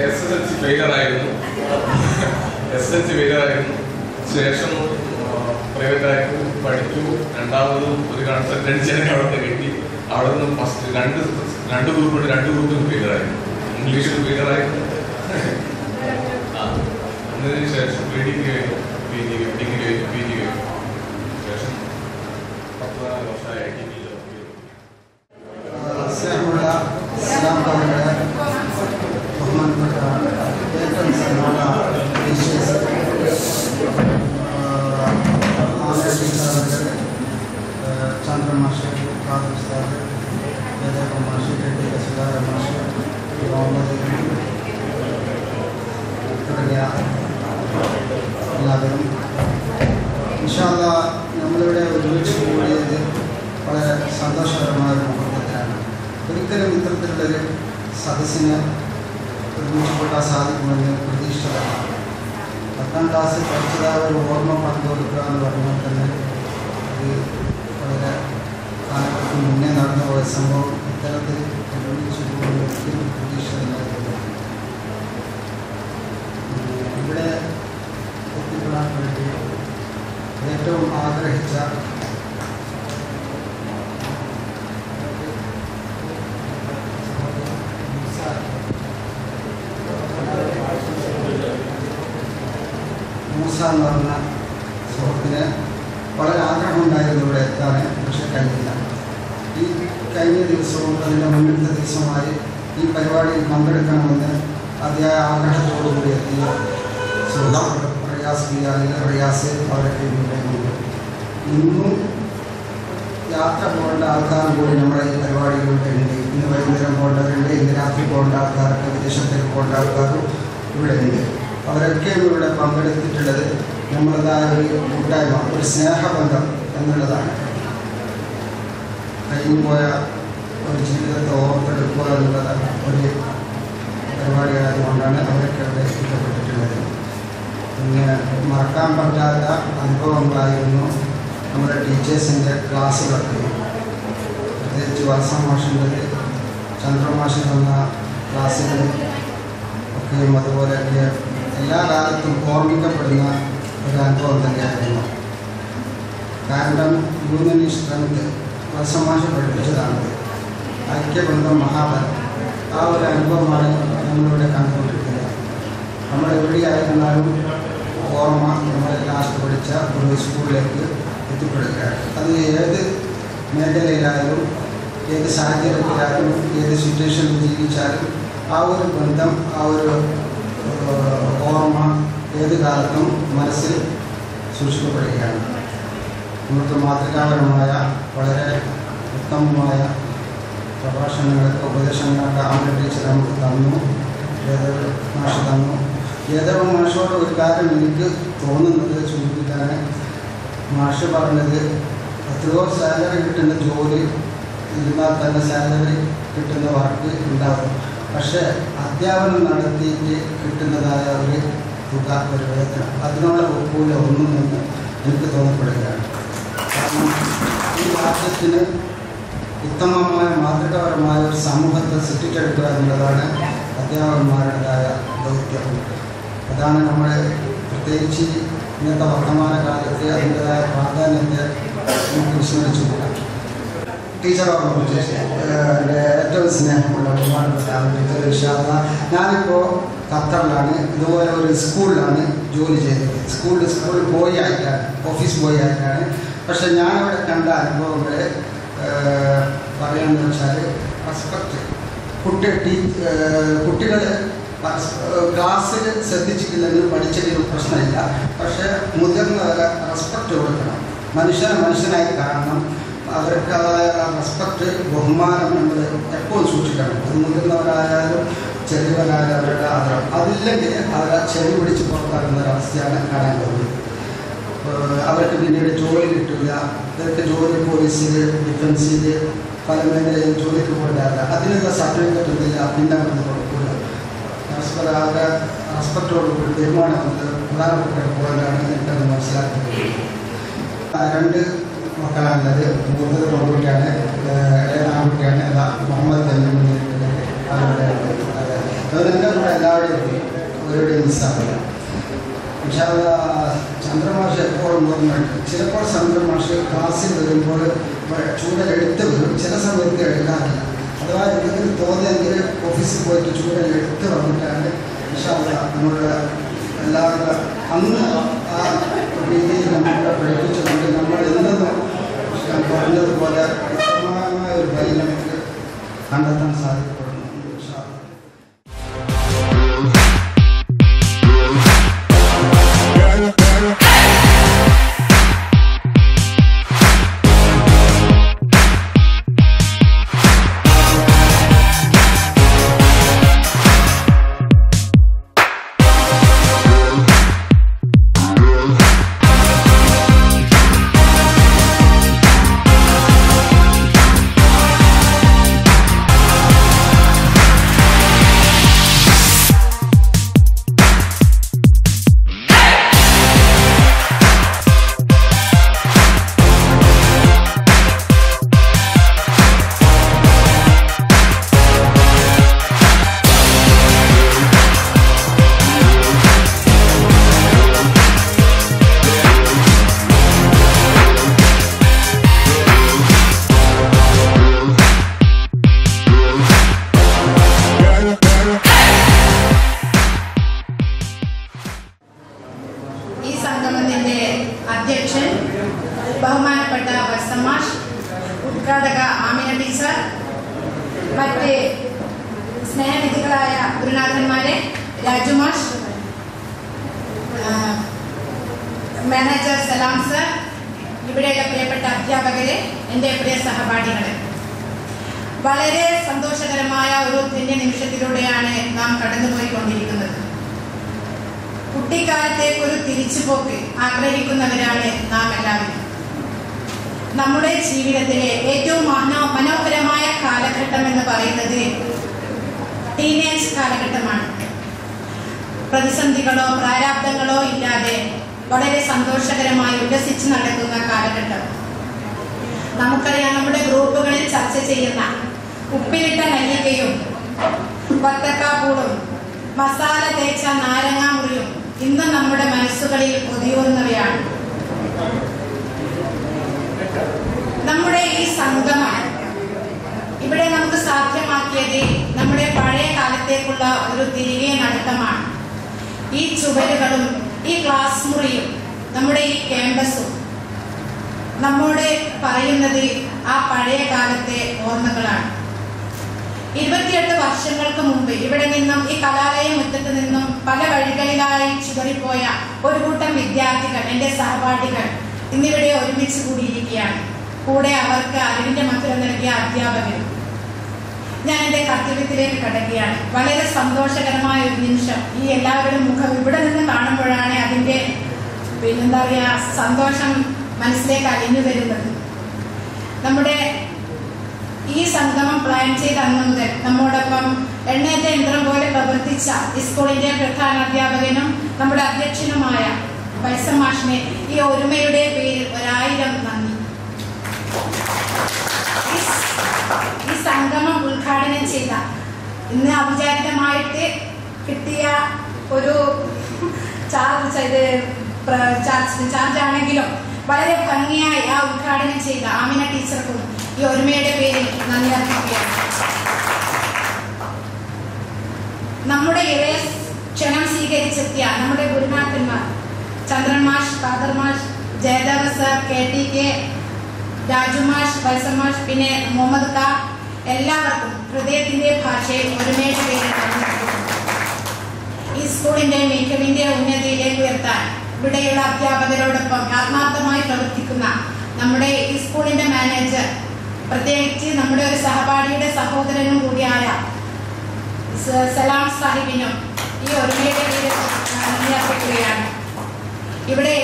SSLC ഫെയിലറായിരുന്നു. ശേഷം പ്രൈവറ്റായിട്ട് പഠിച്ചു. രണ്ടാമതും ഒരു കൺസൾട്ടൻസിനെ അവിടെ കിട്ടി. അവിടെ നിന്ന് ഫസ്റ്റ് രണ്ട് ഗ്രൂപ്പിലും ഫെയിലറായിരുന്നു. ഇംഗ്ലീഷിൽ ഫെയിലറായിരുന്നു. അതിന് ശേഷം ഡിഗ്രി കഴിഞ്ഞു, പി ജി കഴിഞ്ഞു. ശേഷം 14 വർഷമായി IT യിൽ വർക്ക് ചെയ്തു. ബഹുമാനപ്പെട്ട ചന്ദ്രമാഷ്, ഖാദർ സാദ്, മാഷ്, സുധാകരൻ മാഷ്, തുടങ്ങിയ എല്ലാവരും ഇൻഷാ അല്ലാഹ് നമ്മളിവിടെ ഒരുമിച്ച് കൂടിയത് വളരെ സന്തോഷകരമായ ഒരു മുഹൂർത്തത്തിലാണ്. ഒരിക്കലും ഇത്തരത്തിലുള്ളൊരു സദസ്സിന് ഒരുമിച്ച് കൂട്ടാൻ സാധിക്കുമെന്ന് പ്രതീക്ഷിച്ചതാണ്. 10ാം ക്ലാസ്സിൽ പഠിച്ചതായ ഒരു ഓർമ്മ പങ്കുവെക്കുക എന്ന് പറഞ്ഞാൽ തന്നെ അത് വളരെ കാലഘട്ടത്തിന് മുന്നേ നടന്ന ഒരു സംഭവം ഇത്തരത്തിൽ ഒരുമിച്ച് കൂടുന്ന ഒരിക്കലും പ്രതീക്ഷിച്ചതായിരുന്നു. ഇവിടെ എത്തിപ്പെടാൻ വേണ്ടി ഏറ്റവും ആഗ്രഹിച്ച എന്ന് പറഞ്ഞ സുഹൃത്തിന് വളരെ ആഗ്രഹമുണ്ടായിരുന്നു ഇവിടെ എത്താൻ, പക്ഷെ കഴിഞ്ഞില്ല. ഈ കഴിഞ്ഞ ദിവസവും അതിൻ്റെ മുന്നിലത്തെ ദിവസമായി ഈ പരിപാടിയിൽ പങ്കെടുക്കണമെന്ന് അതിയായ ആഗ്രഹത്തോടുകൂടി എത്തിയ സുഹൃത്ത് റിയാസ് അവരൊക്കെ ഇന്നുണ്ട്. ഇന്നും യാത്ര പോകേണ്ട ആൾക്കാർ കൂടി നമ്മുടെ ഈ പരിപാടികളിലൂടെ ഉണ്ട്. ഇന്ന് വൈകുന്നേരം പോകേണ്ടവരുണ്ട്, ഇന്ന് രാത്രി പോകേണ്ട ആൾക്കാരൊക്കെ വിദേശത്തേക്ക് പോകേണ്ട ആൾക്കാരും ഇവിടെ ഉണ്ട്. അവരൊക്കെയും ഇവിടെ പങ്കെടുത്തിട്ടുള്ളത് നമ്മളതായ ഒരു കൂട്ടായ്മ, ഒരു സ്നേഹബന്ധം എന്നുള്ളതാണ്. കഴിഞ്ഞുപോയ ഒരു ജീവിതത്തെ ഓർത്തെടുക്കുക എന്നുള്ളത് ഒരു പരിപാടിയായതുകൊണ്ടാണ് അവരൊക്കെ അവിടെ എത്തിപ്പെട്ടിട്ടുള്ളത്. പിന്നെ മറക്കാൻ പറ്റാത്ത അനുഭവങ്ങളായിരുന്നു നമ്മുടെ ടീച്ചേഴ്സിൻ്റെ ക്ലാസ്സുകളൊക്കെ. പ്രത്യേകിച്ച് വർഷമാഷിൻ്റെ ചന്ദ്രമാഷി തന്ന ക്ലാസ്സുകൾ ഒക്കെയും അതുപോലെയൊക്കെ എല്ലാ കാലത്തും ഓർമ്മിക്കപ്പെടുന്ന ഒരു അനുഭവം തന്നെയായിരുന്നു. കാരണം യൂണിയൻ സ്ട്രെങ്ത് വർഷമാഷി പഠിപ്പിച്ചതാണ്. ഐക്യബന്ധം മഹാബലം. ആ ഒരു അനുഭവമാണ് നമ്മളിവിടെ കണ്ടുകൊണ്ടിരിക്കുന്നത്. നമ്മളെവിടെയായിരുന്നാലും ഓർമ്മ നമ്മൾ ലാസ്റ്റ് പഠിച്ച ഒരു സ്കൂളിലേക്ക് എത്തിപ്പെടുകയാണ്. അത് ഏത് മേഖലയിലായാലും ഏത് സാഹചര്യത്തിലായാലും ഏത് സിറ്റുവേഷനിൽ ജീവിച്ചാലും ആ ഒരു ബന്ധം, ആ ഒരു ഓർമ്മ ഏത് കാലത്തും മനസ്സിൽ സൂക്ഷിക്കപ്പെടുകയാണ്. നമുക്ക് മാതൃകാപരമായ വളരെ ഉത്തമമായ പ്രഭാഷണങ്ങൾക്ക് ഉപദേശങ്ങളൊക്കെ ആദ്യ ടീച്ചർ നമുക്ക് തന്നു, ഏതൊരു മാഷ് തന്നു. ഏതൊരു മാഷോട് ഒരു കാര്യം എനിക്ക് തോന്നുന്നത് സൂചിപ്പിക്കാൻ, മാഷ് പറഞ്ഞത് എത്രയോ സാലറി കിട്ടുന്ന ജോലി ഇരുന്നാൽ തന്നെ സാലറി കിട്ടുന്ന വർക്ക് ഉണ്ടാകും, പക്ഷേ അധ്യാപനം നടത്തിയിട്ട് കിട്ടുന്നതായ ഒരു തുക, ഒരു വേതനം, അതിനുള്ള ഒപ്പൂല ഒന്നും എന്ന് എനിക്ക് തോന്നപ്പെടുകയാണ്. കാരണം ഈ രാജ്യത്തിന് ഉത്തമമായ മാതൃകാപരമായ ഒരു സമൂഹത്തെ സൃഷ്ടിച്ചെടുക്കുക എന്നുള്ളതാണ് അധ്യാപകന്മാരുടേതായ ദൗത്യം. അതാണ് നമ്മൾ പ്രത്യേകിച്ച് ഇന്നത്തെ വർത്തമാന കാലത്ത് അതിൻ്റെതായ പ്രാധാന്യത്തെ നമുക്ക് വിസ്മരിച്ചുകൂടാ. ടീച്ചറോട് കുറിച്ച് എൻ്റെ ഏറ്റവും സ്നേഹമുള്ള ബഹുമാനപ്പെട്ട ടീച്ചർ ഇൻഷാല്ല. ഞാനിപ്പോൾ ഖത്തറിലാണ്, ഇതുപോലെ ഒരു സ്കൂളിലാണ് ജോലി ചെയ്തത്. സ്കൂളിൽ ബോയ് ആയിട്ടാണ്, ഓഫീസ് ബോയ് ആയിട്ടാണ്. പക്ഷെ ഞാനവിടെ കണ്ട അനുഭവങ്ങൾ പറയാമെന്ന് വെച്ചാൽ റെസ്പെക്റ്റ്. കുട്ടികൾ ക്ലാസ്സിൽ ശ്രദ്ധിച്ചിട്ടില്ലെങ്കിൽ പഠിച്ചതിന് പ്രശ്നമില്ല, പക്ഷേ മുതിർന്നവരെ റെസ്പെക്റ്റ് കൊടുക്കണം. മനുഷ്യനായി കാണണം. അവർക്കതായ റെസ്പെക്റ്റ്, ബഹുമാനം നമ്മൾ എപ്പോഴും സൂക്ഷിക്കണം. അത് മുതിർന്നവരായാലും ചെറിയവരായാലും അവരുടെ ആദരം. അതില്ലെങ്കിൽ അവരെ ചെവി പിടിച്ച് പുറത്താക്കുന്ന ഒരവസ്ഥയാണ് കാണാൻ പോകുന്നത്. അവർക്ക് പിന്നീട് ജോലി കിട്ടില്ല. ഇവർക്ക് ജോലി പോലീസിൽ, ഡിഫൻസിൽ, പല മേഖലയിൽ ജോലിക്ക് പോയില്ല. അതിനുള്ള സർട്ടിഫിക്കറ്റ് ഒന്നുമില്ല, പിന്നെ അവർക്ക് കൊടുക്കില്ല. പരസ്പരം അവരുടെ റെസ്പെക്റ്റോടുകൂടി തീരുമാനമുണ്ട്. പ്രധാനപ്പെട്ട പോയിന്റാണ് എനിക്കത് മനസ്സിലാക്കുന്നത്. 2 മക്കളാണുള്ളത്. മൂത്തത് പെൺകുട്ടിയാണ്, ഇളയത് ആൺകുട്ടിയാണ്. മുഹമ്മദ് തന്നെ അവരുടെ എൻ്റെ കൂടെ എല്ലാവരുടെയും അവരുടെയും മിസ്സാവില്ല. ചന്ദ്രമാഷ് എപ്പോഴും ഓർമ്മയുണ്ട്. ചിലപ്പോൾ ചന്ദ്രമാഷ് ക്ലാസ്സിൽ വരുമ്പോൾ ചൂടലെടുത്ത് വരും, ചില സമയത്ത് എടുക്കാറില്ല. അഥവാ എന്തെങ്കിലും തോന്നിയെങ്കിൽ ഓഫീസിൽ പോയിട്ട് ചൂടലെടുത്ത് വന്നിട്ടാണ് നമ്മളുടെ എല്ലാവരുടെ അന്ന് ആ രീതിയിൽ നമ്മളെ പഠിപ്പിച്ചുകൊണ്ട് നമ്മൾ എന്തെന്നും പറഞ്ഞതുപോലെ ഉത്തമമായ ഒരു വഴി നമുക്ക് കണ്ടെത്താൻ സാധിക്കപ്പെടുന്നു. വ്യക്തികളായ ഗുരുനാഥന്മാരെ, രാജുമാഷ്, മാനേജർ സലാം സർ, ഇവിടെയുള്ള പ്രിയപ്പെട്ട അധ്യാപകരെ, എൻ്റെ പ്രിയ സഹപാഠികളെ, വളരെ സന്തോഷകരമായ ഒരു ധന്യ നിമിഷത്തിലൂടെയാണ് നാം കടന്നുപോയിക്കൊണ്ടിരിക്കുന്നത്. കുട്ടിക്കാലത്തേക്ക് ഒരു തിരിച്ചുപോക്ക് ആഗ്രഹിക്കുന്നവരാണ് നാം എല്ലാവരും. നമ്മുടെ ജീവിതത്തിലെ ഏറ്റവും മനോഹരമായ കാലഘട്ടം എന്ന് പറയുന്നത് ടീനേജ് കാലഘട്ടമാണ്. പ്രതിസന്ധികളോ പ്രാരാബ്ദങ്ങളോ ഇല്ലാതെ വളരെ സന്തോഷകരമായി ഉല്ലസിച്ച് നടക്കുന്ന കാലഘട്ടം. നമുക്കറിയാം, നമ്മുടെ ഗ്രൂപ്പുകളിൽ ചർച്ച ചെയ്യുന്ന ഉപ്പിലിട്ട നെല്ലിക്കയും വത്തക്കാപ്പൂളും മസാല തേച്ച നാരങ്ങാമുറിയും ഇന്നും നമ്മുടെ മനസ്സുകളിൽ ഒതുങ്ങുന്നവയാണ്. നമ്മുടെ ഈ സംഗമം ഇവിടെ നമുക്ക് സാധ്യമാക്കിയത് നമ്മുടെ പഴയ കാലത്തേക്കുള്ള ഒരു തിരികെ നടത്തമാണ്. ഈ ചുവരുകളും ഈ ക്ലാസ് മുറിയും നമ്മുടെ ഈ ക്യാമ്പസും നമ്മോട് പറയുന്നത് ആ പഴയ കാലത്തെ ഓർമ്മകളാണ്. 28 വർഷങ്ങൾക്ക് മുമ്പ് ഇവിടെ നിന്നും, ഈ കലാലയ മുറ്റത്ത് നിന്നും പല വഴികളിലായി ചിതറിപ്പോയ ഒരു കൂട്ടം വിദ്യാർത്ഥികൾ, എൻ്റെ സഹപാഠികൾ ഇന്നിവിടെ ഒരുമിച്ച് കൂടിയിരിക്കുകയാണ്. കൂടെ അവർക്ക് അറിവിന്റെ മധുരം നൽകിയ അധ്യാപകരും. ഞാൻ എൻ്റെ കർത്തവ്യത്തിലേക്ക് കടക്കുകയാണ്. വളരെ സന്തോഷകരമായ ഒരു നിമിഷം. ഈ എല്ലാവരുടെയും മുഖം ഇവിടെ നിന്ന് കാണുമ്പോഴാണ് അതിൻ്റെ പിന്നെന്താ പറയുക സന്തോഷം മനസ്സിലേക്ക് അലിഞ്ഞു വരുന്നത്. നമ്മുടെ ഈ സംഗമം പ്ലാൻ ചെയ്ത അന്ന് മുതൽ നമ്മോടൊപ്പം എണ്ണേറ്റ യന്ത്രം പോലെ പ്രവർത്തിച്ച ഈ സ്കൂളിന്റെ പ്രധാന അധ്യാപകനും നമ്മുടെ അധ്യക്ഷനുമായ വത്സൻ മാഷിനെ ഈ ഒരുമയുടെ പേരിൽ 1000 നന്ദി. ഈ സംഗമം ഉദ്ഘാടനം ചെയ്ത, ഇന്ന് ഔപചാരികമായിട്ട് കിട്ടിയ ഒരു ചാർജ് ആണെങ്കിലും വളരെ ഭംഗിയായി ആ ഉദ്ഘാടനം ചെയ്ത ആമിന ടീച്ചർക്കും ഈ ഒരുമയുടെ പേരിൽ നന്ദി അർപ്പിക്കുകയാണ്. നമ്മുടെ ഇളയ ക്ഷണം സ്വീകരിച്ചെത്തിയ നമ്മുടെ ഗുരുനാഥന്മാർ ചന്ദ്രൻ മാഷ്, ഖാദർ മാഷ്, ജയദേവ സർ, KTK, രാജു മാഷ്, വത്സൻ മാഷ്, പിന്നെ മുഹമ്മദ് ഖാ, എല്ലാവർക്കും ഹൃദയത്തിന്റെ ഭാഷയിൽ ഒരുമയുടെ പേരിൽ നന്ദി അർപ്പിക്കുന്നു. ഈ സ്കൂളിന്റെ മികവിന്റെ ഉന്നതിയിലേക്ക് ഉയർത്താൻ ഇവിടെയുള്ള അധ്യാപകരോടൊപ്പം ആത്മാർത്ഥമായി പ്രവർത്തിക്കുന്ന നമ്മുടെ ഈ സ്കൂളിന്റെ മാനേജർ, പ്രത്യേകിച്ച് നമ്മുടെ ഒരു സഹപാഠിയുടെ സഹോദരനും കൂടിയായ സലാം സാഹിബിനും ഈ ഒരുമയുടെ പേരിൽ നന്ദി അർപ്പിക്കുകയാണ്. ഇവിടെ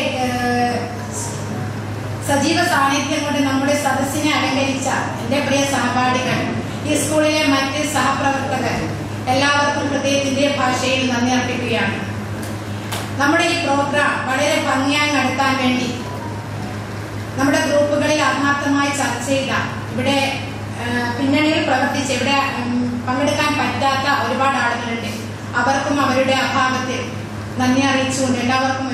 സജീവ സാന്നിധ്യം കൊണ്ട് നമ്മുടെ സദസ്സിനെ അലങ്കരിച്ച എൻ്റെ പ്രിയ സഹപാഠികൾ, ഈ സ്കൂളിലെ മറ്റ് സഹപ്രവർത്തകർ, എല്ലാവർക്കും ഹൃദയത്തിന്റെ ഭാഷയിൽ നന്ദി അർപ്പിക്കുകയാണ്. നമ്മുടെ ഈ പ്രോഗ്രാം വളരെ ഭംഗിയായി നടത്താൻ വേണ്ടി നമ്മുടെ ഗ്രൂപ്പുകളിൽ ആത്മാർത്ഥമായി ചർച്ച ചെയ്ത, ഇവിടെ പിന്നണിയിൽ പ്രവർത്തിച്ച് ഇവിടെ പങ്കെടുക്കാൻ പറ്റാത്ത ഒരുപാട് ആളുകളുണ്ട്. അവർക്കും അവരുടെ അഭാവത്തിൽ നന്ദി അറിയിച്ചുകൊണ്ട് എല്ലാവർക്കും